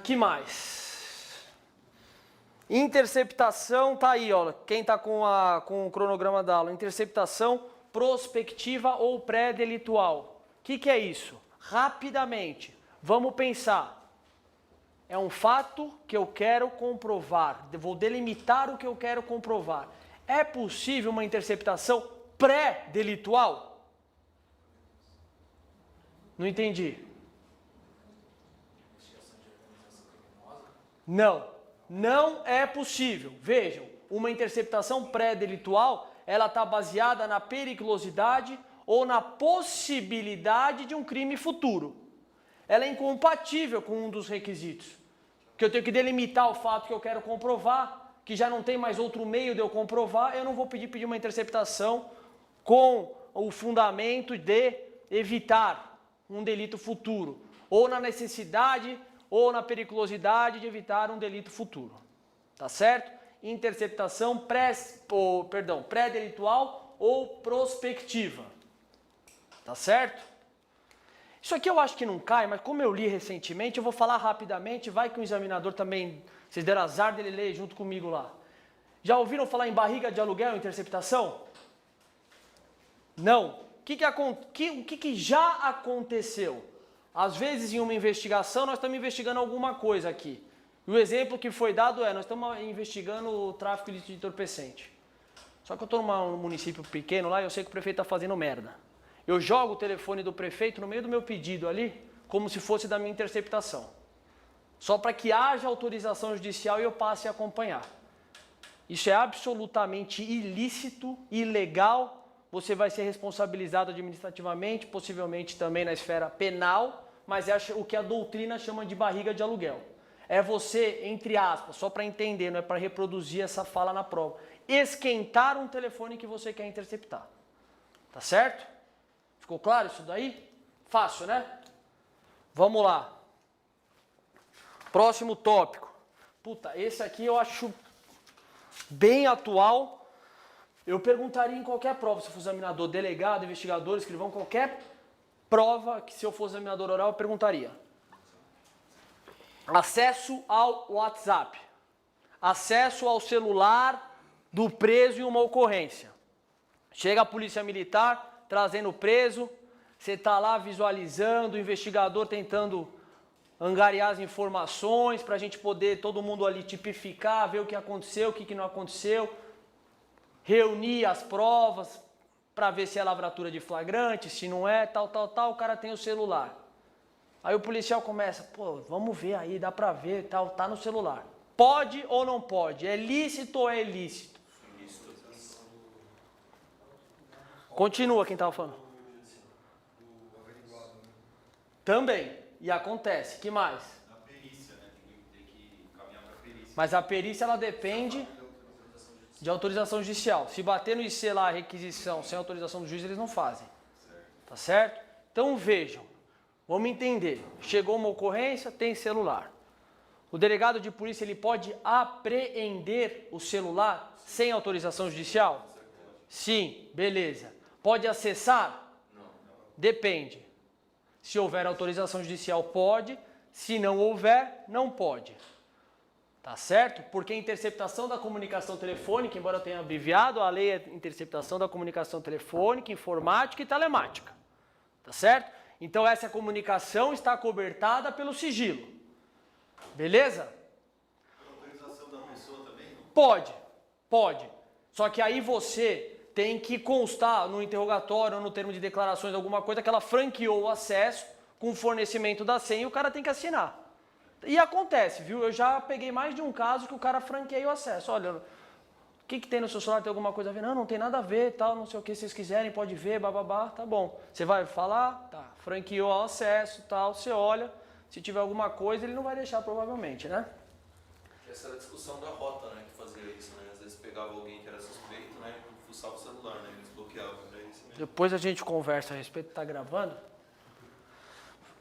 Que mais? Interceptação, tá aí, ó. Quem está com o cronograma da aula. Interceptação prospectiva ou pré-delitual. O que é isso? Rapidamente, vamos pensar. É um fato que eu quero comprovar. Vou delimitar o que eu quero comprovar. É possível uma interceptação pré-delitual? Não entendi. Não. Não é possível. Vejam, uma interceptação pré-delitual, ela está baseada na periculosidade ou na possibilidade de um crime futuro. Ela é incompatível com um dos requisitos. Que eu tenho que delimitar o fato que eu quero comprovar, que já não tem mais outro meio de eu comprovar, eu não vou pedir uma interceptação com o fundamento de evitar um delito futuro, ou na necessidade ou na periculosidade de evitar um delito futuro. Tá certo? Interceptação pré-delitual ou prospectiva. Tá certo? Isso aqui eu acho que não cai, mas como eu li recentemente, eu vou falar rapidamente, vai que o examinador também, vocês deram azar dele ler junto comigo lá. Já ouviram falar em barriga de aluguel, interceptação? Não. O que já aconteceu? Às vezes, em uma investigação, nós estamos investigando alguma coisa aqui. E o exemplo que foi dado é, nós estamos investigando o tráfico ilícito de entorpecente. Só que eu estou num município pequeno lá e eu sei que o prefeito está fazendo merda. Eu jogo o telefone do prefeito no meio do meu pedido ali, como se fosse da minha interceptação. Só para que haja autorização judicial e eu passe a acompanhar. Isso é absolutamente ilícito, ilegal. você vai ser responsabilizado administrativamente, possivelmente também na esfera penal, mas é o que a doutrina chama de barriga de aluguel. É você, entre aspas, só para entender, não é para reproduzir essa fala na prova, esquentar um telefone que você quer interceptar. Tá certo? Ficou claro isso daí? Fácil, né? Vamos lá. Próximo tópico. Puta, esse aqui eu acho bem atual. Eu perguntaria em qualquer prova, se eu for examinador, delegado, investigador, escrivão, qualquer prova que se eu for examinador oral, eu perguntaria. Acesso ao WhatsApp. Acesso ao celular do preso em uma ocorrência. Chega a polícia militar, trazendo o preso, você está lá visualizando, o investigador tentando angariar as informações para a gente poder, todo mundo ali tipificar, ver o que aconteceu, o que não aconteceu, reunir as provas para ver se é lavratura de flagrante, se não é, tal, o cara tem o celular. Aí o policial começa, pô, vamos ver aí, dá pra ver, tal, tá no celular. Pode ou não pode? É lícito ou é ilícito? Continua quem tava falando. Também. E acontece. Que mais? Na perícia, né? Tem que caminhar para a perícia. Mas a perícia, ela depende de autorização judicial. Se bater no IC lá, requisição, sem autorização do juiz, eles não fazem. Tá certo? Então vejam. Vamos entender. Chegou uma ocorrência, tem celular. O delegado de polícia ele pode apreender o celular sem autorização judicial? Sim, beleza. Pode acessar? Não. Depende. Se houver autorização judicial, pode. Se não houver, não pode. Tá certo? Porque a interceptação da comunicação telefônica, embora tenha abreviado, a lei é interceptação da comunicação telefônica, informática e telemática. Tá certo? Então essa comunicação está cobertada pelo sigilo. Beleza? Por autorização da pessoa também, não? Pode. Só que aí você tem que constar no interrogatório ou no termo de declarações alguma coisa que ela franqueou o acesso com o fornecimento da senha e o cara tem que assinar. E acontece, viu? Eu já peguei mais de um caso que o cara franqueia o acesso. Olha, o que tem no seu celular? Tem alguma coisa a ver? Não tem nada a ver, tal, não sei o que, se vocês quiserem, pode ver, bababá, tá bom. Você vai falar? Tá, franqueou o acesso, tal, você olha, se tiver alguma coisa, ele não vai deixar provavelmente, né? Essa era a discussão da rota, né, que fazia isso, né? Às vezes pegava alguém que era suspeito, né, e fuçava o celular, né, eles bloqueavam, era isso mesmo. Depois a gente conversa a respeito, tá gravando?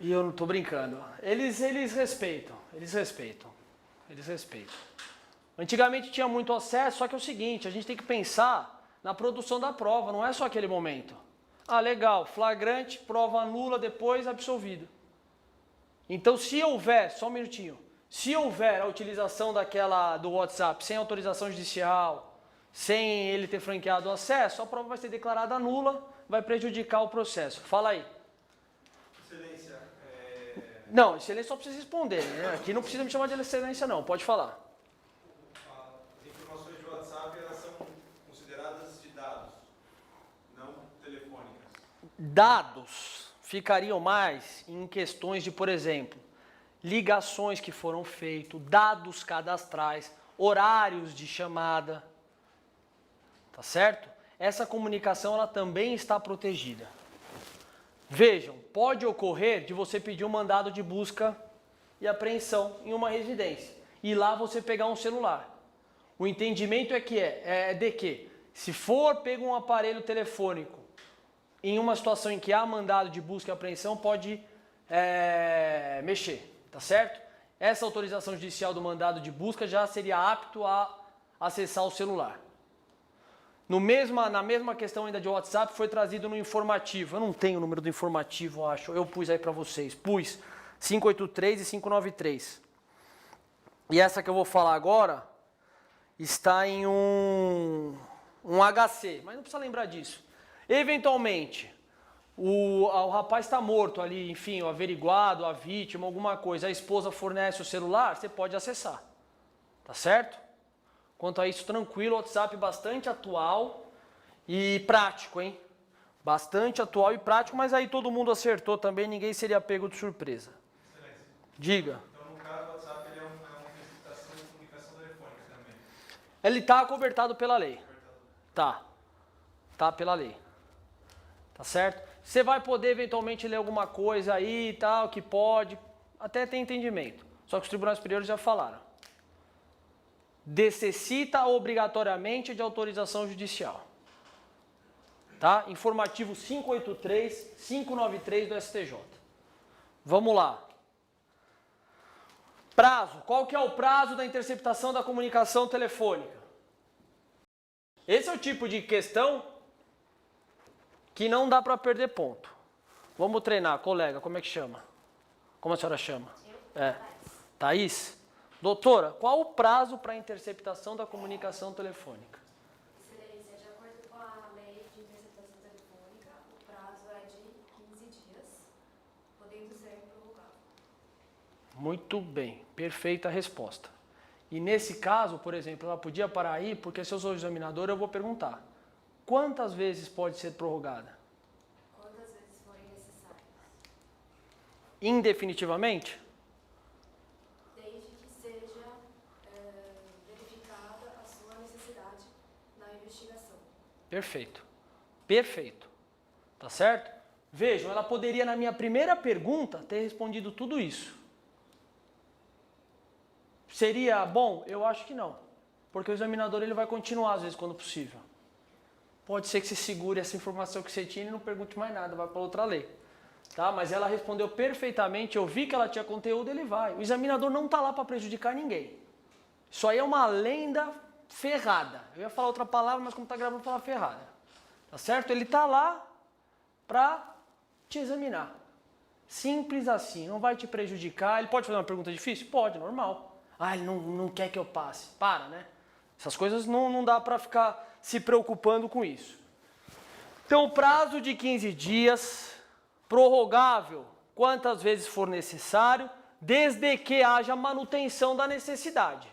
E eu não tô brincando. Eles respeitam. Antigamente tinha muito acesso, só que é o seguinte, a gente tem que pensar na produção da prova, não é só aquele momento. Ah, legal, flagrante, prova nula, depois absolvido. Então se houver, só um minutinho, se houver a utilização do WhatsApp sem autorização judicial, sem ele ter franqueado o acesso, a prova vai ser declarada nula, vai prejudicar o processo. Fala aí. Excelência, Não, excelência só precisa responder, né? Aqui não precisa me chamar de excelência não, pode falar. as informações de WhatsApp elas são consideradas de dados, não telefônicas. Dados ficariam mais em questões de, por exemplo, ligações que foram feitas, dados cadastrais, horários de chamada, tá certo? Essa comunicação ela também está protegida. Vejam, pode ocorrer de você pedir um mandado de busca e apreensão em uma residência e lá você pegar um celular. O entendimento é que se for pego um aparelho telefônico em uma situação em que há mandado de busca e apreensão, pode mexer, tá certo? Essa autorização judicial do mandado de busca já seria apto a acessar o celular. Na mesma questão ainda de WhatsApp, foi trazido no informativo. Eu não tenho o número do informativo, eu acho. Eu pus aí para vocês. Pus 583 e 593. E essa que eu vou falar agora está em um HC, mas não precisa lembrar disso. Eventualmente, o rapaz está morto ali, enfim, o averiguado, a vítima, alguma coisa. A esposa fornece o celular, você pode acessar. Tá certo? Quanto a isso, tranquilo, WhatsApp bastante atual e prático, hein? Bastante atual e prático, mas aí todo mundo acertou também, ninguém seria pego de surpresa. Excelência. Diga. Então, no caso, o WhatsApp ele é uma interceptação de comunicação telefônica também. Ele está acobertado pela lei. Tá pela lei. Tá certo? Você vai poder eventualmente ler alguma coisa aí e tal, que pode, até ter entendimento. Só que os tribunais superiores já falaram. Necessita obrigatoriamente de autorização judicial. Tá? Informativo 583, 593 do STJ. Vamos lá. Prazo. Qual que é o prazo da interceptação da comunicação telefônica? Esse é o tipo de questão que não dá para perder ponto. Vamos treinar, colega, como é que chama? Como a senhora chama? Eu? Thaís? Doutora, qual o prazo para a interceptação da comunicação telefônica? Excelência, de acordo com a lei de interceptação telefônica, o prazo é de 15 dias, podendo ser prorrogável. Muito bem, perfeita resposta. E nesse caso, por exemplo, ela podia parar aí, porque se eu sou examinador, eu vou perguntar. Quantas vezes pode ser prorrogada? Quantas vezes forem necessárias? Indefinitivamente? Desde que seja verificada a sua necessidade na investigação. Perfeito. Perfeito. Tá certo? Vejam, ela poderia, na minha primeira pergunta, ter respondido tudo isso. Seria bom? Eu acho que não. Porque o examinador ele vai continuar, às vezes, quando possível. Pode ser que você segure essa informação que você tinha e não pergunte mais nada, vai para outra lei. Tá? Mas ela respondeu perfeitamente, eu vi que ela tinha conteúdo, ele vai. O examinador não está lá para prejudicar ninguém. Isso aí é uma lenda ferrada. Eu ia falar outra palavra, mas como está gravando, eu vou falar ferrada. Tá certo? Ele está lá para te examinar. Simples assim, não vai te prejudicar. Ele pode fazer uma pergunta difícil? Pode, normal. Ah, ele não quer que eu passe. Para, né? Essas coisas não dá para ficar se preocupando com isso. Então, prazo de 15 dias, prorrogável quantas vezes for necessário, desde que haja manutenção da necessidade.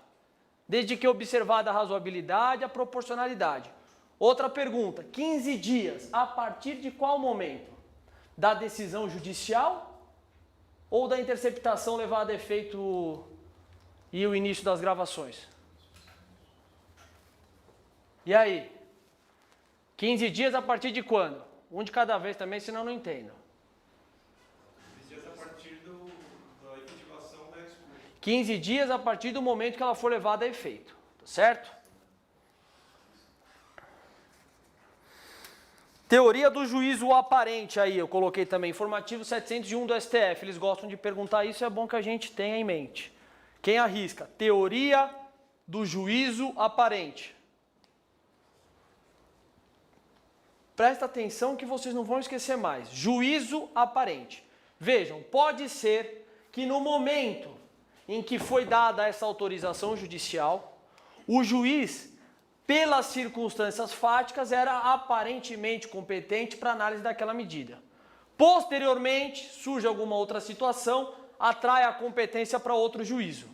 Desde que observada a razoabilidade, a proporcionalidade. Outra pergunta, 15 dias, a partir de qual momento? Da decisão judicial ou da interceptação levada a efeito e o início das gravações? E aí? 15 dias a partir de quando? Um de cada vez também, senão eu não entendo. 15 dias a partir da efetivação da escuta. 15 dias a partir do momento que ela for levada a efeito. Tá certo? Teoria do juízo aparente aí, eu coloquei também, informativo 701 do STF. Eles gostam de perguntar isso, é bom que a gente tenha em mente. Quem arrisca? Teoria do juízo aparente. Presta atenção que vocês não vão esquecer mais. Juízo aparente. Vejam, pode ser que no momento em que foi dada essa autorização judicial, o juiz, pelas circunstâncias fáticas, era aparentemente competente para análise daquela medida. Posteriormente, surge alguma outra situação, atrai a competência para outro juízo.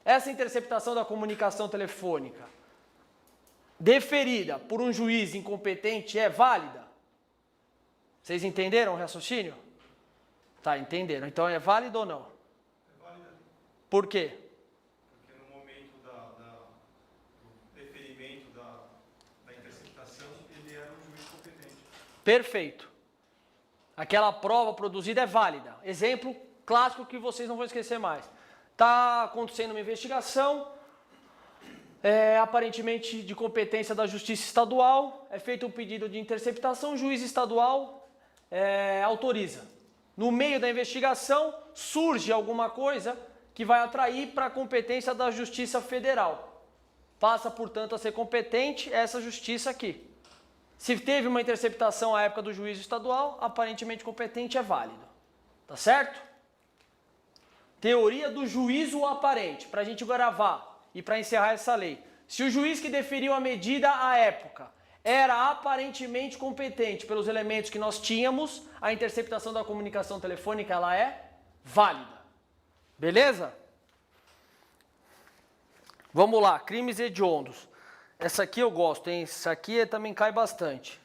Essa interceptação da comunicação telefônica deferida por um juiz incompetente é válida? Vocês entenderam o raciocínio? Tá, entenderam. Então é válido ou não? É válida. Por quê? Porque no momento do deferimento da interceptação, ele era um juiz competente. Perfeito. Aquela prova produzida é válida. Exemplo clássico que vocês não vão esquecer mais. Está acontecendo uma investigação, aparentemente de competência da Justiça Estadual, é feito um pedido de interceptação, o juiz estadual autoriza. No meio da investigação, surge alguma coisa que vai atrair para a competência da Justiça Federal. Passa, portanto, a ser competente essa justiça aqui. Se teve uma interceptação à época do juízo estadual, aparentemente competente é válido. Tá certo? Teoria do juízo aparente, para a gente gravar e para encerrar essa lei. Se o juiz que deferiu a medida à época era aparentemente competente pelos elementos que nós tínhamos, a interceptação da comunicação telefônica ela é válida. Beleza? Vamos lá, crimes hediondos. Essa aqui eu gosto, hein? Essa aqui também cai bastante.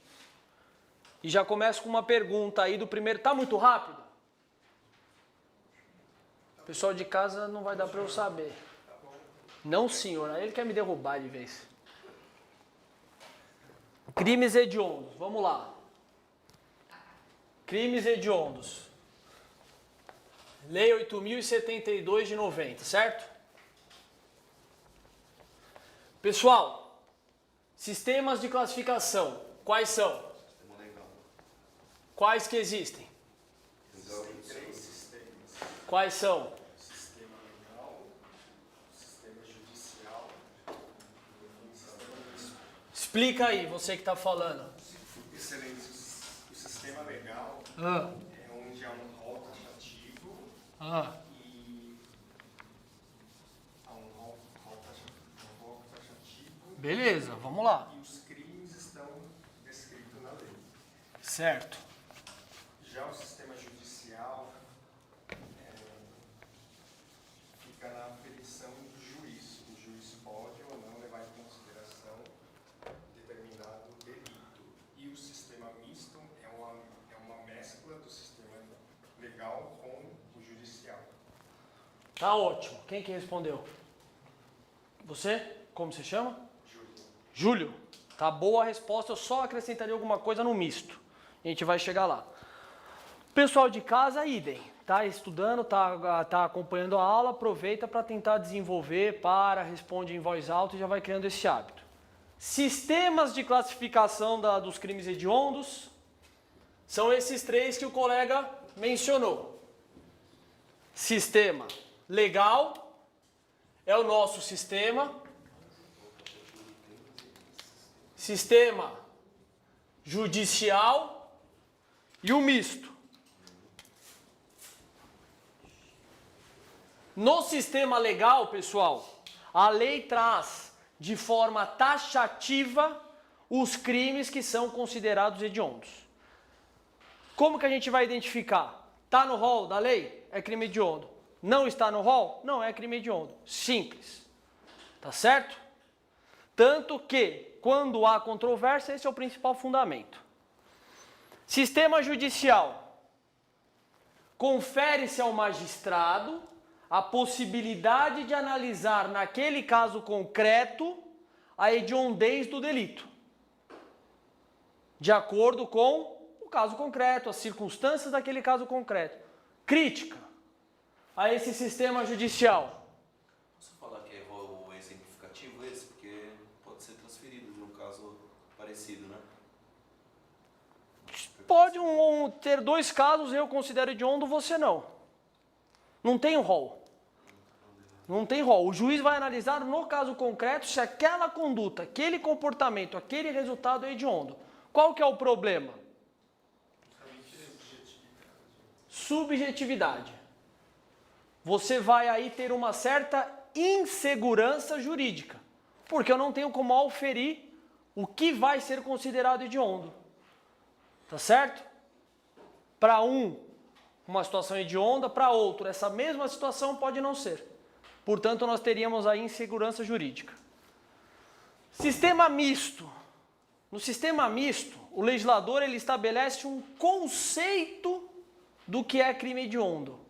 E já começo com uma pergunta aí do primeiro. Tá muito rápido? O pessoal de casa não vai dar para eu saber. Não, senhor. Ele quer me derrubar de vez. Crimes hediondos. Vamos lá. crimes hediondos. Lei 8.072 de 90, certo? Pessoal, sistemas de classificação, quais são? Sistema legal. Quais que existem? Existem 3 sistemas. Quais são? Sistema legal, sistema judicial e sistema misto. Explica aí, você que está falando. Excelência, o sistema legal Ah, é onde há um rol taxativo ah, e há um rol taxativo beleza, vamos lá. e os crimes estão descritos na lei. Certo. Já o sistema judicial fica na aferição do juiz. O juiz pode ou não levar em consideração determinado delito. E o sistema misto é uma mescla do sistema legal com o judicial. Tá ótimo. Quem que respondeu? Você? Como se chama? Júlio. Júlio. Tá boa a resposta, eu só acrescentaria alguma coisa no misto. A gente vai chegar lá. Pessoal de casa, idem. Tá estudando, tá acompanhando a aula, aproveita para tentar desenvolver, responde em voz alta e já vai criando esse hábito. Sistemas de classificação dos crimes hediondos são esses 3 que o colega mencionou. Sistema legal é o nosso sistema. Sistema judicial e o misto. No sistema legal, pessoal, a lei traz de forma taxativa os crimes que são considerados hediondos. Como que a gente vai identificar? Está no rol da lei? É crime hediondo. Não está no rol? Não é crime hediondo. Simples. Tá certo? Tanto que, quando há controvérsia, esse é o principal fundamento. Sistema judicial. Confere-se ao magistrado a possibilidade de analisar naquele caso concreto a hediondez do delito, de acordo com o caso concreto, as circunstâncias daquele caso concreto. Crítica a esse sistema judicial. Posso falar que é o exemplificativo esse? Porque pode ser transferido de um caso parecido, né? Pode ter 2 casos, eu considero hediondo, você não. Não tem um rol. Não tem rol. O juiz vai analisar no caso concreto se aquela conduta, aquele comportamento, aquele resultado é hediondo. Qual que é o problema? Subjetividade. Você vai aí ter uma certa insegurança jurídica, porque eu não tenho como auferir o que vai ser considerado hediondo. Tá certo? Para uma situação hedionda, para outro, essa mesma situação pode não ser. Portanto, nós teríamos aí insegurança jurídica. Sistema misto. No sistema misto, o legislador ele estabelece um conceito do que é crime hediondo.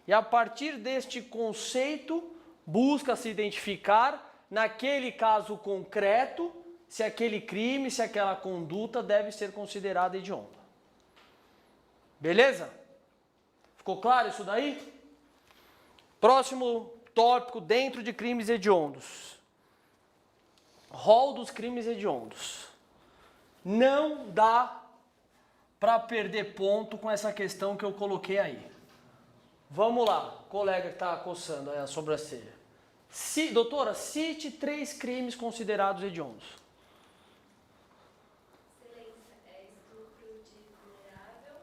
E a partir deste conceito, busca-se identificar, naquele caso concreto, se aquele crime, se aquela conduta deve ser considerada hedionda. Beleza? Ficou claro isso daí? Próximo tópico dentro de crimes hediondos. Rol dos crimes hediondos. Não dá para perder ponto com essa questão que eu coloquei aí. Vamos lá, colega que está coçando a sobrancelha. Doutora, cite 3 crimes considerados hediondos. Excelência, estupro de vulnerável.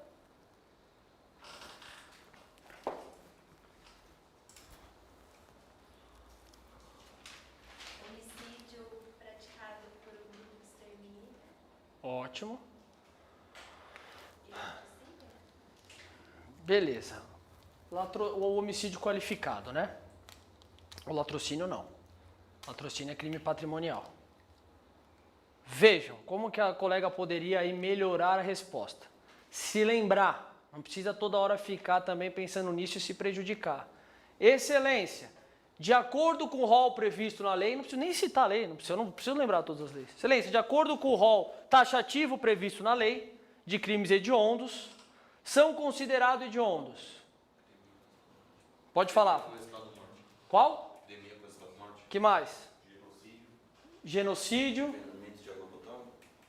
Homicídio praticado por um grupo de extermínio. Ótimo. E latrocínio. Beleza. O homicídio qualificado, né? O latrocínio não. Latrocínio é crime patrimonial. Vejam como que a colega poderia aí melhorar a resposta. Se lembrar, não precisa toda hora ficar também pensando nisso e se prejudicar. Excelência, de acordo com o rol previsto na lei, não preciso nem citar a lei, eu não preciso lembrar todas as leis. Excelência, de acordo com o rol taxativo previsto na lei de crimes hediondos, são considerados hediondos? Pode falar. Com o Estado do Norte. Qual? Epidemia com o Estado do Norte. Que mais? Genocídio. Envenenamento de água potável.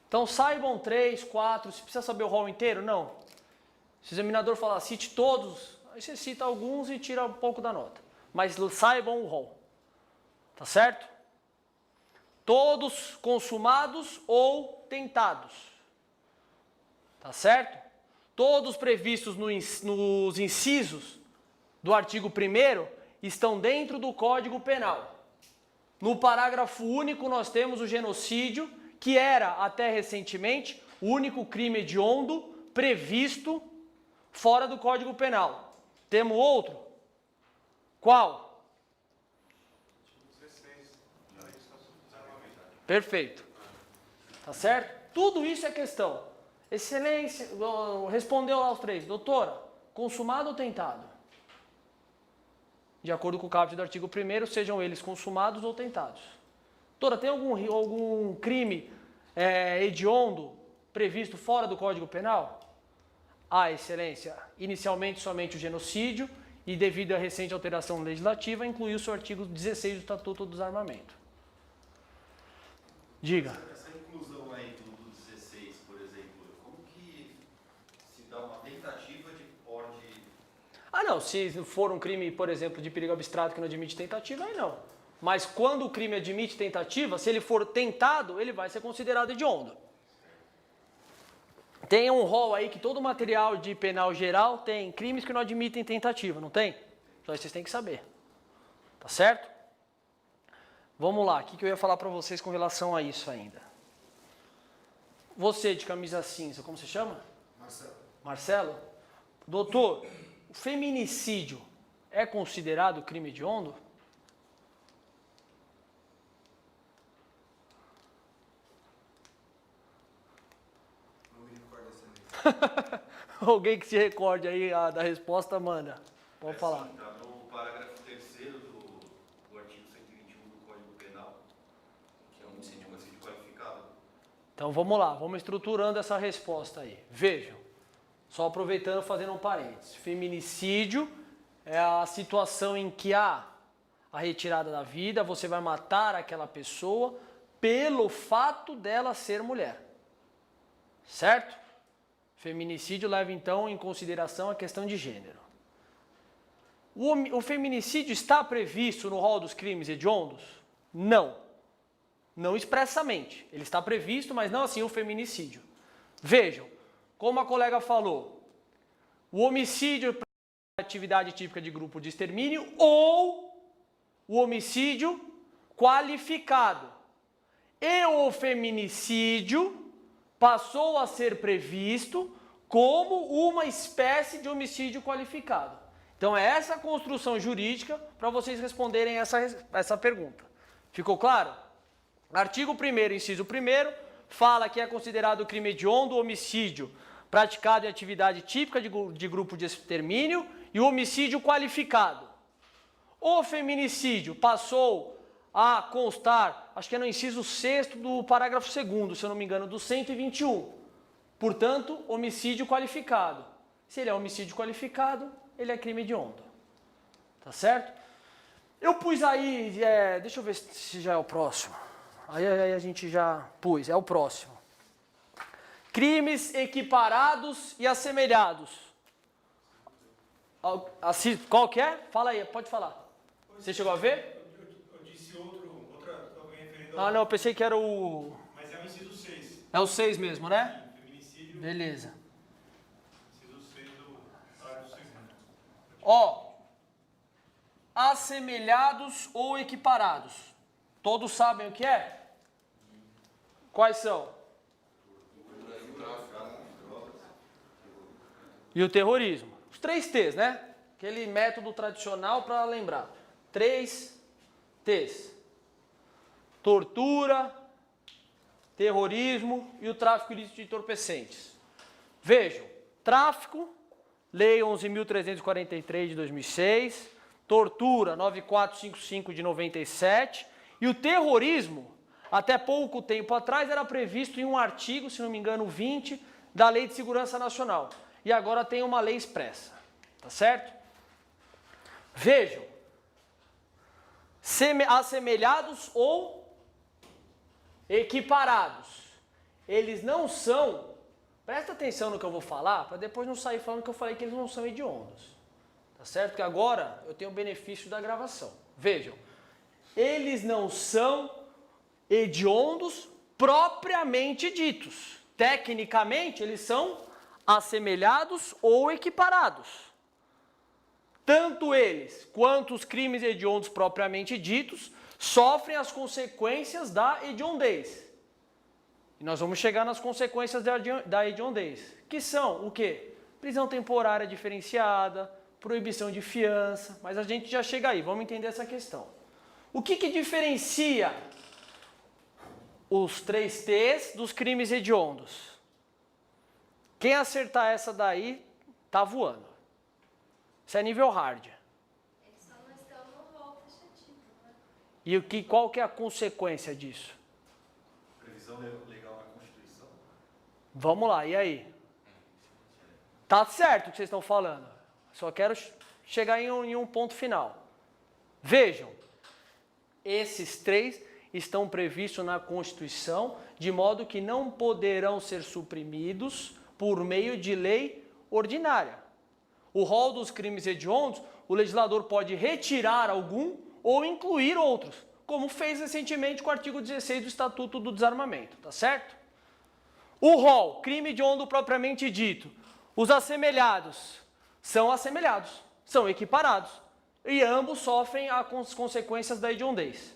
Então saibam 3, 4, se precisa saber o rol inteiro? Não. Se o examinador falar cite todos, aí você cita alguns e tira um pouco da nota. Mas saibam o rol. Tá certo? Todos consumados ou tentados. Tá certo? Todos previstos nos incisos do artigo 1º estão dentro do Código Penal. No parágrafo único nós temos o genocídio, que era até recentemente o único crime hediondo previsto fora do Código Penal. Temos outro? Qual? 16. Perfeito. Tá certo? Tudo isso é questão. Excelência, respondeu lá os 3. Doutora, consumado ou tentado? De acordo com o caput do artigo 1º, sejam eles consumados ou tentados. Doutora, tem algum crime hediondo previsto fora do Código Penal? Ah, excelência, inicialmente somente o genocídio e devido à recente alteração legislativa, incluiu-se o artigo 16 do Estatuto do Desarmamento. Diga. Essa inclusão aí do 16, por exemplo, como que se dá uma tentativa de porte? Ah, não, se for um crime, por exemplo, de perigo abstrato que não admite tentativa, aí não. Mas quando o crime admite tentativa, se ele for tentado, ele vai ser considerado hediondo. Tem um rol aí que todo material de penal geral tem crimes que não admitem tentativa, não tem? Então vocês têm que saber. Tá certo? Vamos lá, o que eu ia falar para vocês com relação a isso ainda? Você de camisa cinza, como se chama? Marcelo. Marcelo? Doutor, o feminicídio é considerado crime hediondo? Não me recordo essa lei. Alguém que se recorde aí da resposta, manda. Pode falar. Sim, tá no parágrafo 3º do artigo 121 do Código Penal, que é um homicídio qualificado. Então vamos lá, vamos estruturando essa resposta aí. Vejam, só aproveitando, fazendo um parênteses. Feminicídio é a situação em que há a retirada da vida, você vai matar aquela pessoa pelo fato dela ser mulher. Certo? Feminicídio leva então em consideração a questão de gênero. O feminicídio está previsto no rol dos crimes hediondos? Não. Não expressamente. Ele está previsto, mas não assim o feminicídio. Vejam, como a colega falou, o homicídio é atividade típica de grupo de extermínio ou o homicídio qualificado. E o feminicídio passou a ser previsto como uma espécie de homicídio qualificado. Então é essa a construção jurídica para vocês responderem essa pergunta. Ficou claro? Artigo 1º, inciso 1º, fala que é considerado crime hediondo o homicídio praticado em atividade típica de grupo de extermínio e o homicídio qualificado. O feminicídio passou a constar, acho que é no inciso 6º do parágrafo 2º, se eu não me engano, do 121. Portanto, homicídio qualificado. Se ele é homicídio qualificado, ele é crime hediondo. Tá certo? Eu pus aí, deixa eu ver se já é o próximo. Aí a gente já pus, é o próximo. Crimes equiparados e assemelhados. Qual que é? Fala aí, pode falar. Você chegou a ver? Eu disse estou me referindo Ah, não, eu pensei que era o... Mas é o inciso 6. É o 6 mesmo, né? Feminicídio, Beleza. inciso 6 do parágrafo 2º. Ó, assemelhados ou equiparados. Todos sabem o que é? Quais são? E o terrorismo. Os 3 T's, né? Aquele método tradicional para lembrar. 3 T's. Tortura, terrorismo e o tráfico ilícito de entorpecentes. Vejam, tráfico, Lei 11.343 de 2006, tortura 9455 de 97 e o terrorismo, até pouco tempo atrás, era previsto em um artigo, se não me engano, 20 da Lei de Segurança Nacional. e agora tem uma lei expressa, tá certo? Vejam, assemelhados ou equiparados, eles não são, presta atenção no que eu vou falar, para depois não sair falando que eu falei que eles não são hediondos, tá certo? Porque agora eu tenho o benefício da gravação. Vejam, eles não são hediondos propriamente ditos. Tecnicamente, eles são assemelhados ou equiparados. Tanto eles quanto os crimes hediondos propriamente ditos sofrem as consequências da hediondez. E nós vamos chegar nas consequências da hediondez, que são o quê? Prisão temporária diferenciada, proibição de fiança, mas a gente já chega aí, vamos entender essa questão. O que diferencia os 3 T's dos crimes hediondos? Quem acertar essa daí, tá voando. Isso é nível hard. Eles só não estão no rol taxativo, né? E qual que é a consequência disso? Previsão legal na Constituição. Vamos lá, e aí? Tá certo o que vocês estão falando. Só quero chegar em um ponto final. Vejam, esses 3 estão previstos na Constituição, de modo que não poderão ser suprimidos por meio de lei ordinária. O rol dos crimes hediondos, o legislador pode retirar algum ou incluir outros, como fez recentemente com o artigo 16 do Estatuto do Desarmamento, tá certo? O rol, crime hediondo propriamente dito, os assemelhados são assemelhados, são equiparados, e ambos sofrem as consequências da hediondez,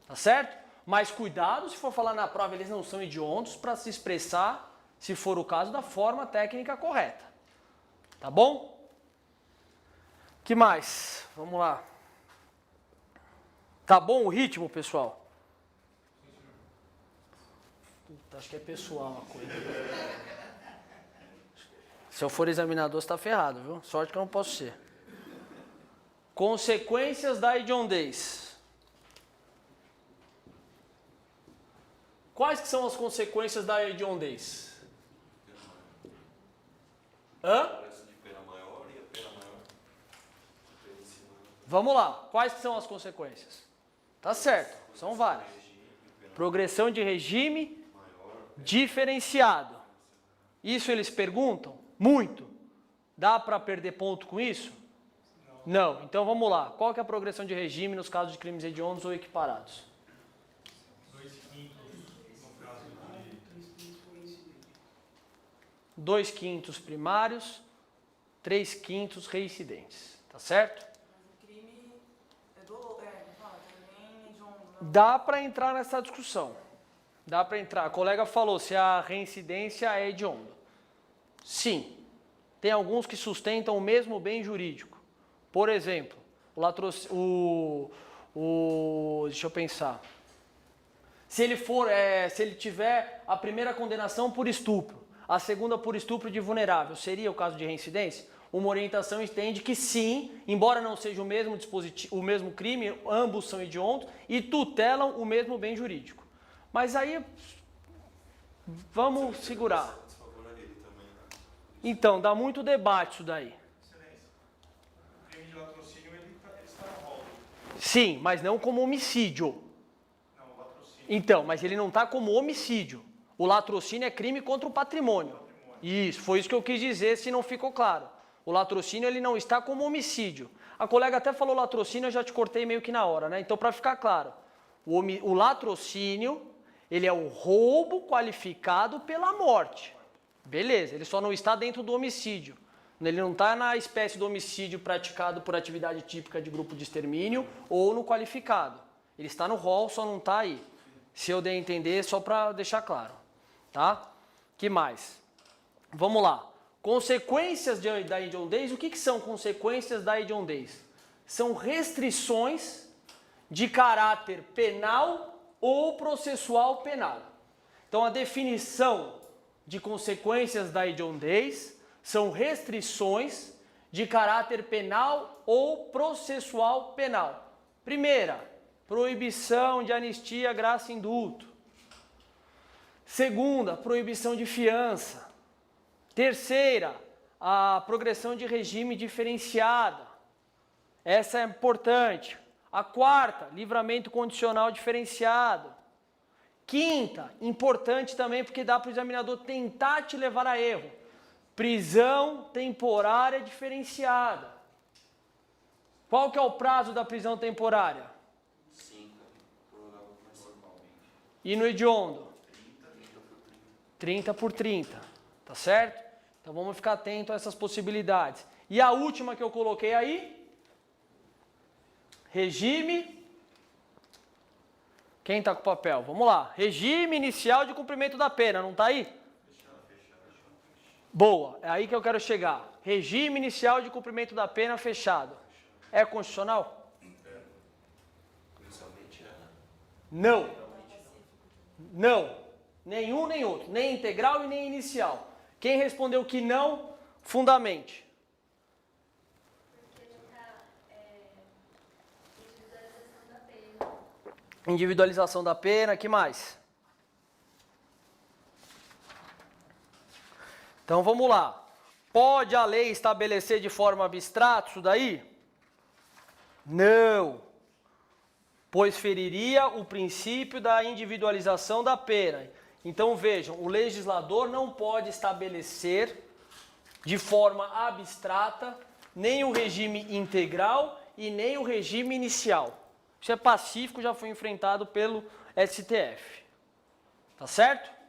tá certo? Mas cuidado, se for falar na prova, eles não são hediondos para se expressar, se for o caso, da forma técnica correta, tá bom? Que mais? Vamos lá. Tá bom o ritmo, pessoal? Puta, acho que é pessoal a coisa. Se eu for examinador, você tá ferrado, viu? Sorte que eu não posso ser. Consequências da hediondez. Quais que são as consequências da hediondez? Hã? Parece de pena maior e a pena maior. Vamos lá. Quais que são as consequências? Tá certo, são várias. Progressão de regime diferenciado. Isso eles perguntam? Muito. Dá para perder ponto com isso? Não. Então vamos lá. Qual que é a progressão de regime nos casos de crimes hediondos ou equiparados? 2/5 primários, 3/5 reincidentes. Tá certo? O crime é também hediondo, né? Dá para entrar nessa discussão. Dá para entrar. A colega falou se a reincidência é hedionda. Sim. Tem alguns que sustentam o mesmo bem jurídico. Por exemplo, deixa eu pensar. Se ele tiver a primeira condenação por estupro, a segunda por estupro de vulnerável, seria o caso de reincidência? Uma orientação entende que sim, embora não seja o mesmo dispositivo, o mesmo crime, ambos são hediondos e tutelam o mesmo bem jurídico. Mas aí, vamos segurar. Então, dá muito debate isso daí. Excelência. O crime de latrocínio ele está no rol. Sim, mas não como homicídio. Não, o latrocínio. Então, mas ele não está como homicídio. O latrocínio é crime contra o patrimônio. Isso, foi isso que eu quis dizer, se não ficou claro. O latrocínio ele não está como homicídio. A colega até falou latrocínio, eu já te cortei meio que na hora, né? Então, para ficar claro, o latrocínio, ele é o roubo qualificado pela morte. Beleza, ele só não está dentro do homicídio. Ele não está na espécie do homicídio praticado por atividade típica de grupo de extermínio ou no qualificado. Ele está no rol, só não está aí. Se eu der a entender, só para deixar claro. Tá? Que mais? Vamos lá. Consequências da hediondez. O que são consequências da hediondez? São restrições de caráter penal ou processual penal. Então, a definição de consequências da hediondez são restrições de caráter penal ou processual penal. Primeira, proibição de anistia, graça e indulto. Segunda, proibição de fiança. Terceira, a progressão de regime diferenciada. Essa é importante. A quarta, livramento condicional diferenciado. Quinta, importante também porque dá para o examinador tentar te levar a erro. Prisão temporária diferenciada. Qual que é o prazo da prisão temporária? 5, prorrogável por 5. E no hediondo? 30 por 30, tá certo? Então vamos ficar atento a essas possibilidades. E a última que eu coloquei aí, regime. Quem está com o papel? Vamos lá. Regime inicial de cumprimento da pena, não está aí? Boa, é aí que eu quero chegar. Regime inicial de cumprimento da pena fechado. É constitucional? Inicialmente é. Não. Não. Nenhum nem outro. Nem integral e nem inicial. Quem respondeu que não, fundamente. Porque não está individualização da pena. Individualização da pena, que mais? Então vamos lá. Pode a lei estabelecer de forma abstrata isso daí? Não. Pois feriria o princípio da individualização da pena. Então vejam, o legislador não pode estabelecer de forma abstrata nem o regime integral e nem o regime inicial. Isso é pacífico, já foi enfrentado pelo STF. Tá certo?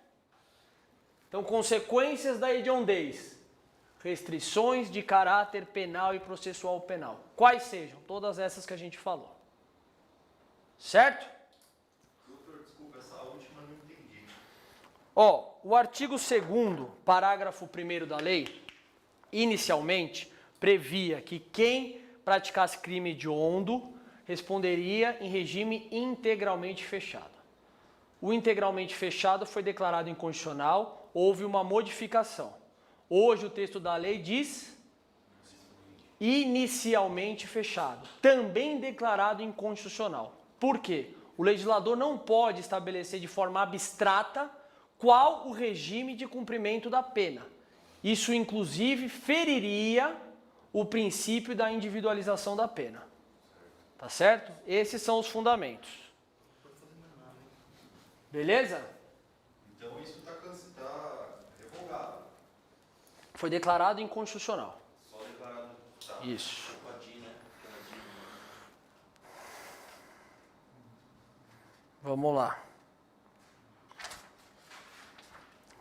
Então, consequências da hediondez. Restrições de caráter penal e processual penal. Quais sejam? Todas essas que a gente falou. Certo? Doutor, desculpa, essa última eu não entendi. Ó, o artigo 2º, parágrafo 1º da lei, inicialmente, previa que quem praticasse crime hediondo responderia em regime integralmente fechado. O integralmente fechado foi declarado inconstitucional, houve uma modificação. Hoje o texto da lei diz inicialmente fechado, também declarado inconstitucional. Por quê? O legislador não pode estabelecer de forma abstrata qual o regime de cumprimento da pena. Isso, inclusive, feriria o princípio da individualização da pena. Tá certo? Esses são os fundamentos. Beleza? Então isso está revogado. Foi declarado inconstitucional. Só declarado. Tá. Isso. Vamos lá.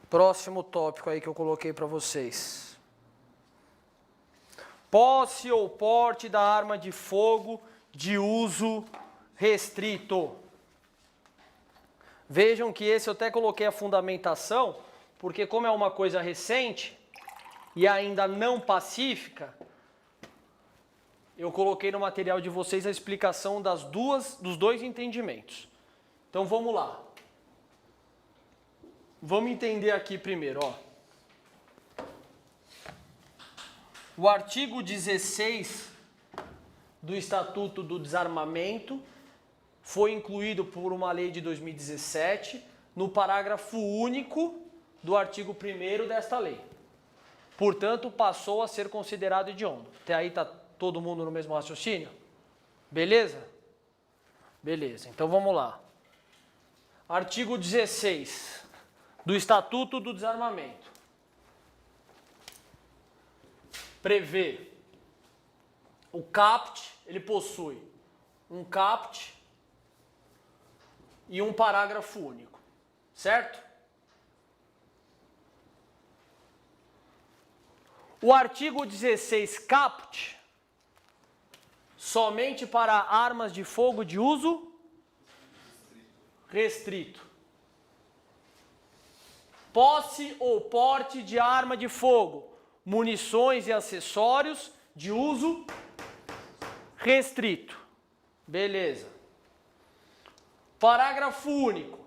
Próximo tópico aí que eu coloquei para vocês. Posse ou porte da arma de fogo de uso restrito. Vejam que esse eu até coloquei a fundamentação, porque como é uma coisa recente e ainda não pacífica, eu coloquei no material de vocês a explicação dos dois entendimentos. Então vamos lá. Vamos entender aqui primeiro, ó. O artigo 16 do Estatuto do Desarmamento foi incluído por uma lei de 2017 no parágrafo único do artigo 1º desta lei. Portanto, passou a ser considerado hediondo. Até aí está todo mundo no mesmo raciocínio? Beleza? Beleza, então vamos lá. Artigo 16 do Estatuto do Desarmamento prevê o caput, ele possui um caput e um parágrafo único, certo? O artigo 16 caput, somente para armas de fogo de uso restrito. Posse ou porte de arma de fogo, munições e acessórios de uso restrito. Beleza. Parágrafo único.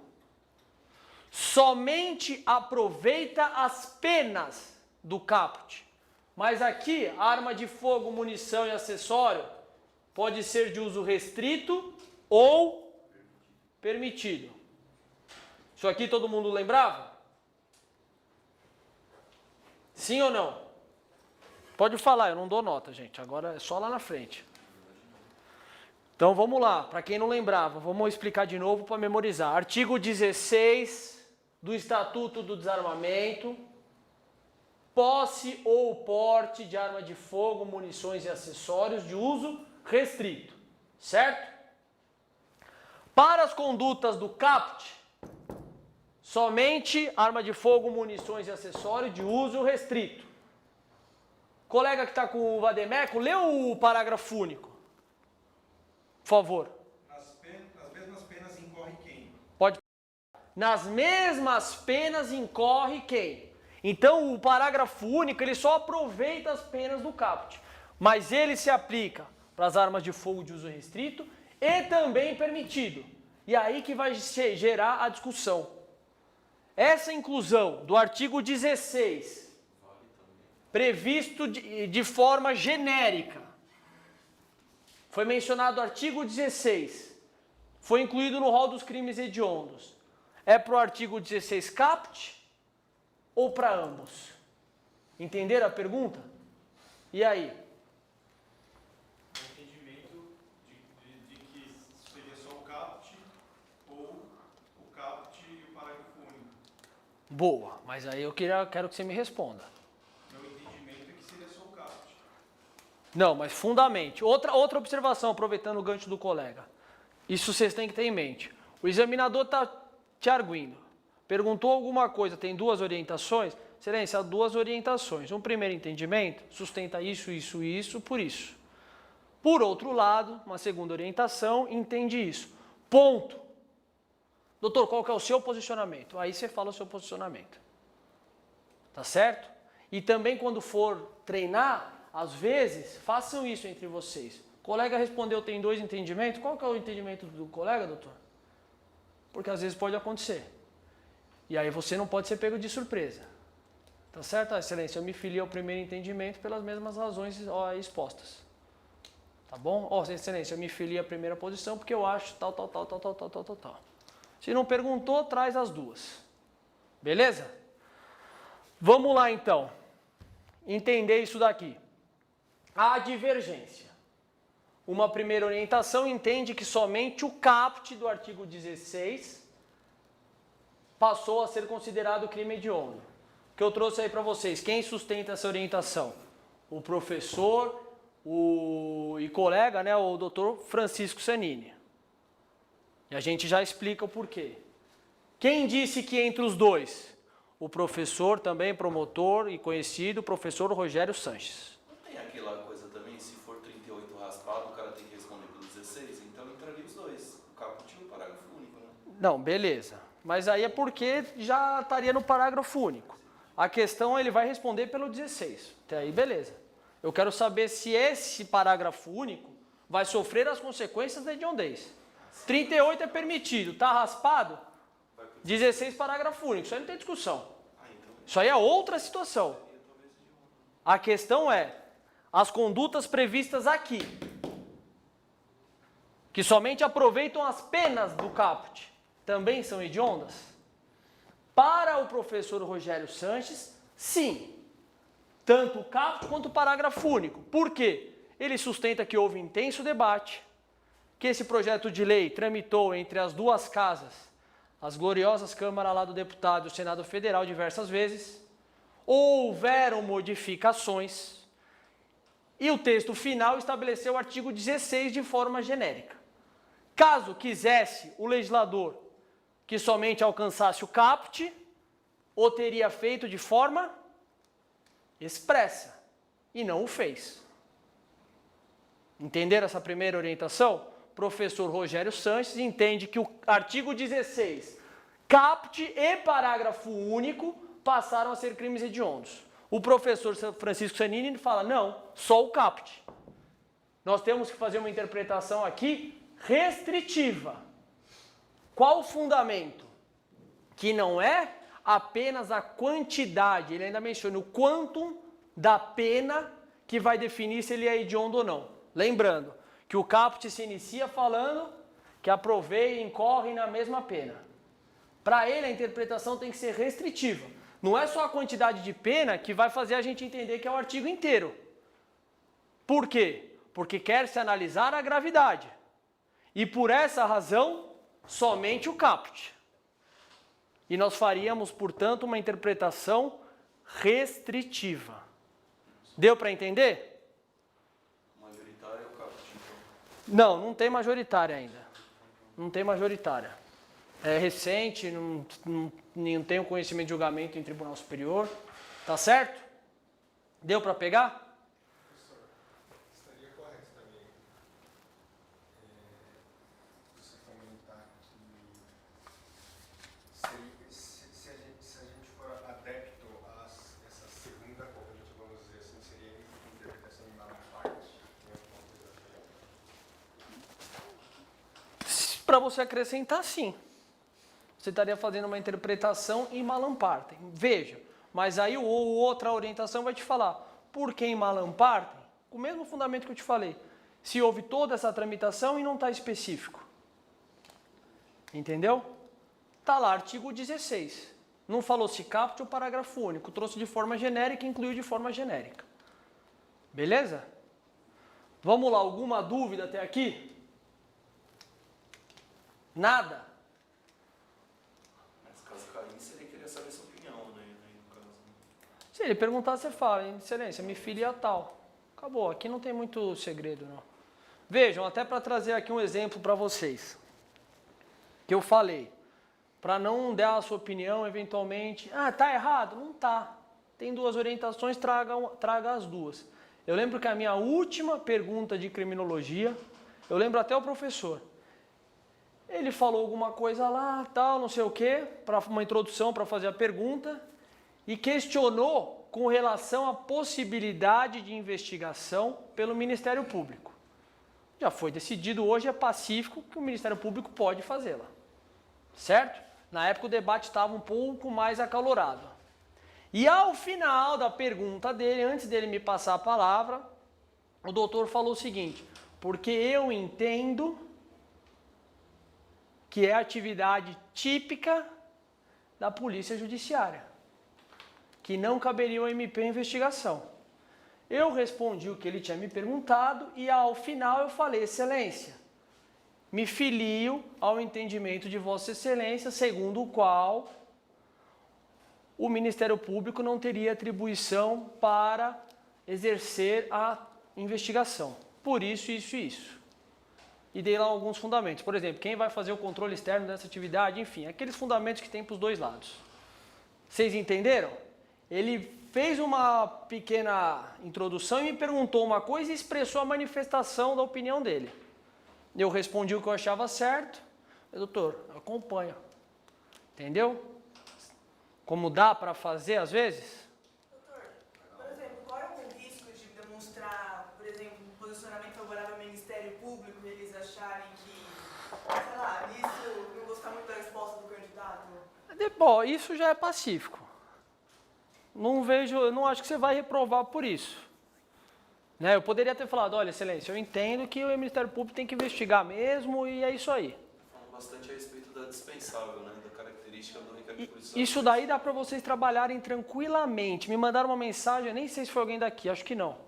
Somente aproveita as penas do caput. Mas aqui, arma de fogo, munição e acessório pode ser de uso restrito ou permitido. Isso aqui todo mundo lembrava? Sim ou não? Pode falar, eu não dou nota, gente. Agora é só lá na frente. Então vamos lá, para quem não lembrava, vamos explicar de novo para memorizar. Artigo 16 do Estatuto do Desarmamento. Posse ou porte de arma de fogo, munições e acessórios de uso restrito. Certo? Para as condutas do caput, somente arma de fogo, munições e acessórios de uso restrito. Colega que está com o vademeco, lê o parágrafo único. Por favor. Nas mesmas penas incorre quem? Pode. Nas mesmas penas incorre quem? Então o parágrafo único ele só aproveita as penas do caput, mas ele se aplica para as armas de fogo de uso restrito e também permitido. E aí que vai gerar a discussão. Essa inclusão do artigo 16, previsto de forma genérica, foi mencionado o artigo 16, foi incluído no rol dos crimes hediondos. É para o artigo 16 caput ou para ambos? Entenderam a pergunta? E aí? O entendimento de que seria só o caput ou o caput e o parágrafo único. Boa, mas aí eu quero que você me responda. Meu entendimento é que seria só o caput. Não, mas fundamente. Outra observação, aproveitando o gancho do colega. Isso vocês têm que ter em mente. O examinador está te arguindo. Perguntou alguma coisa, tem duas orientações? Excelência, duas orientações. Um primeiro entendimento sustenta isso, isso e isso, por isso. Por outro lado, uma segunda orientação entende isso. Ponto. Doutor, qual que é o seu posicionamento? Aí você fala o seu posicionamento. Tá certo? E também quando for treinar, às vezes, façam isso entre vocês. O colega respondeu, tem dois entendimentos. Qual que é o entendimento do colega, doutor? Porque às vezes pode acontecer. E aí você não pode ser pego de surpresa. Tá certo, excelência? Eu me filio ao primeiro entendimento pelas mesmas razões expostas. Tá bom? Excelência, eu me filio à primeira posição porque eu acho tal. Se não perguntou, traz as duas. Beleza? Vamos lá então. Entender isso daqui. A divergência. Uma primeira orientação entende que somente o caput do artigo 16 passou a ser considerado crime hediondo. Que eu trouxe aí para vocês. Quem sustenta essa orientação? O professor e colega, né, o doutor Francisco Sanini. E a gente já explica o porquê. Quem disse que entre os dois? O professor, também promotor e conhecido, professor Rogério Sanches. Não tem aquela coisa também, se for 38 raspado, o cara tem que responder pelo 16? Então entraria os dois, o caput e o parágrafo único, né? Não, beleza. Mas aí é porque já estaria no parágrafo único. A questão ele vai responder pelo 16. Até aí, beleza. Eu quero saber se esse parágrafo único vai sofrer as consequências da hediondez. 38 é permitido, tá raspado? 16 parágrafo único, isso aí não tem discussão. Isso aí é outra situação. A questão é as condutas previstas aqui, que somente aproveitam as penas do caput, também são hediondas? Para o professor Rogério Sanches, sim. Tanto o caput quanto o parágrafo único. Por quê? Ele sustenta que houve intenso debate, que esse projeto de lei tramitou entre as duas casas, as gloriosas câmaras lá do deputado e o Senado Federal diversas vezes, houveram modificações e o texto final estabeleceu o artigo 16 de forma genérica. Caso quisesse o legislador que somente alcançasse o caput, o teria feito de forma expressa e não o fez. Entenderam essa primeira orientação? Professor Rogério Sanches entende que o artigo 16, caput e parágrafo único passaram a ser crimes hediondos. O professor Francisco Sanini fala, não, só o caput. Nós temos que fazer uma interpretação aqui restritiva. Qual o fundamento? Que não é apenas a quantidade, ele ainda menciona o quantum da pena que vai definir se ele é hediondo ou não. Lembrando que o caput se inicia falando que aproveia e incorre na mesma pena. Para ele, a interpretação tem que ser restritiva. Não é só a quantidade de pena que vai fazer a gente entender que é o artigo inteiro. Por quê? Porque quer se analisar a gravidade. E por essa razão, somente o caput. E nós faríamos, portanto, uma interpretação restritiva. Deu para entender? Majoritária é o caput, então. Não tem majoritária ainda. Não tem majoritária. É recente, não tenho conhecimento de julgamento em tribunal superior. Tá certo? Deu para pegar? Professor, estaria correto também você comentar que se a gente for adepto a essa segunda corrente, vamos dizer assim, seria interpretação em mala parte, em alguma coisa. Para você acrescentar, sim. Você estaria fazendo uma interpretação em malam partem. Veja, mas aí outra orientação vai te falar, por que em malam partem? O mesmo fundamento que eu te falei. Se houve toda essa tramitação e não está específico. Entendeu? Está lá, artigo 16. Não falou se caput ou parágrafo único. Trouxe de forma genérica e incluiu de forma genérica. Beleza? Vamos lá, alguma dúvida até aqui? Nada? Mas caso caísse, ele queria saber sua opinião, né? No caso. Se ele perguntar, você fala, excelência, me filia tal. Acabou, aqui não tem muito segredo, não. Vejam, até para trazer aqui um exemplo para vocês. Que eu falei, para não dar a sua opinião, eventualmente, tá errado? Não tá. Tem duas orientações, traga as duas. Eu lembro que a minha última pergunta de criminologia, eu lembro até o professor, ele falou alguma coisa lá, tal, não sei o quê, para uma introdução para fazer a pergunta, e questionou com relação à possibilidade de investigação pelo Ministério Público. Já foi decidido hoje, é pacífico, que o Ministério Público pode fazê-la. Certo? Na época o debate estava um pouco mais acalorado. E ao final da pergunta dele, antes dele me passar a palavra, o doutor falou o seguinte, porque eu entendo que é a atividade típica da Polícia Judiciária, que não caberia ao MP a investigação. Eu respondi o que ele tinha me perguntado e ao final eu falei, excelência, me filio ao entendimento de Vossa Excelência, segundo o qual o Ministério Público não teria atribuição para exercer a investigação. Por isso, isso e isso. E dei lá alguns fundamentos. Por exemplo, quem vai fazer o controle externo dessa atividade, enfim, aqueles fundamentos que tem para os dois lados. Vocês entenderam? Ele fez uma pequena introdução e me perguntou uma coisa e expressou a manifestação da opinião dele. Eu respondi o que eu achava certo. Doutor, acompanha. Entendeu? Como dá para fazer às vezes? Doutor, por exemplo, qual é o risco de demonstrar, por exemplo, um posicionamento favorável ao Ministério Público e eles acharem que, sei lá, nisso não gostar muito da resposta do candidato? Bom, isso já é pacífico. Não acho que você vai reprovar por isso. Né? Eu poderia ter falado, olha, excelência, eu entendo que o Ministério Público tem que investigar mesmo e é isso aí. Falando bastante a respeito da dispensável, né? Da característica do inquérito policial. Isso daí dá para vocês trabalharem tranquilamente. Me mandaram uma mensagem, nem sei se foi alguém daqui, acho que não.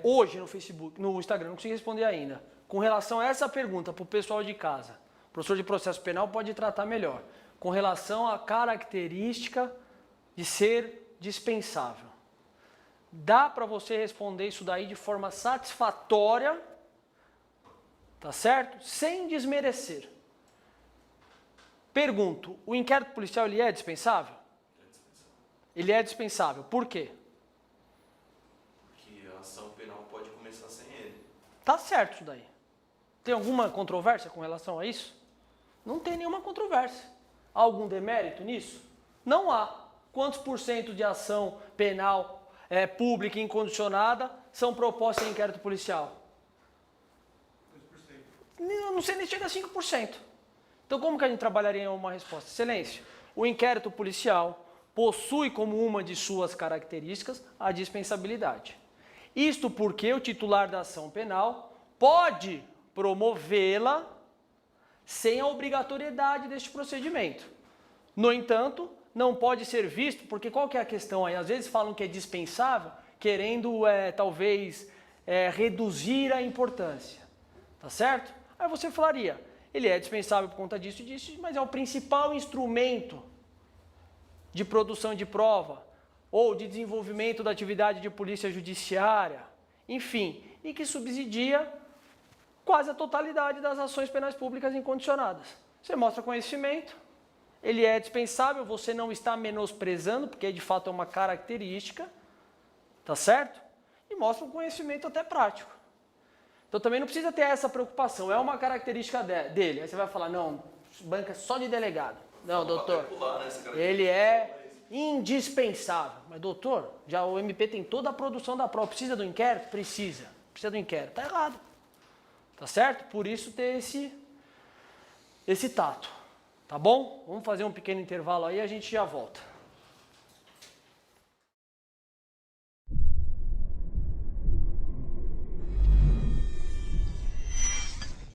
Hoje no Facebook, no Instagram, não consegui responder ainda. Com relação a essa pergunta para o pessoal de casa, o professor de processo penal pode tratar melhor. Com relação à característica de ser dispensável. Dá para você responder isso daí de forma satisfatória, tá certo? Sem desmerecer. Pergunto, o inquérito policial ele é dispensável? Ele é dispensável. Por quê? Porque a ação penal pode começar sem ele. Tá certo isso daí. Tem alguma controvérsia com relação a isso? Não tem nenhuma controvérsia. Há algum demérito nisso? Não há. Quantos por cento de ação penal pública e incondicionada são propostas em inquérito policial? 2%. Não sei nem se chega a 5%. Então como que a gente trabalharia em uma resposta? Excelência, o inquérito policial possui como uma de suas características a dispensabilidade. Isto porque o titular da ação penal pode promovê-la sem a obrigatoriedade deste procedimento. No entanto, não pode ser visto, porque qual que é a questão aí? Às vezes falam que é dispensável querendo talvez reduzir a importância, tá certo? Aí você falaria, ele é dispensável por conta disso e disso, mas é o principal instrumento de produção de prova ou de desenvolvimento da atividade de polícia judiciária, enfim, e que subsidia quase a totalidade das ações penais públicas incondicionadas. Você mostra conhecimento, ele é dispensável, você não está menosprezando, porque de fato é uma característica, tá certo? E mostra um conhecimento até prático. Então também não precisa ter essa preocupação, é uma característica dele. Aí você vai falar, não, banca só de delegado. Não, doutor, ele é indispensável. Mas doutor, já o MP tem toda a produção da prova, precisa do inquérito? Precisa do inquérito. Tá errado. Tá certo? Por isso ter esse tato. Tá bom? Vamos fazer um pequeno intervalo aí e a gente já volta.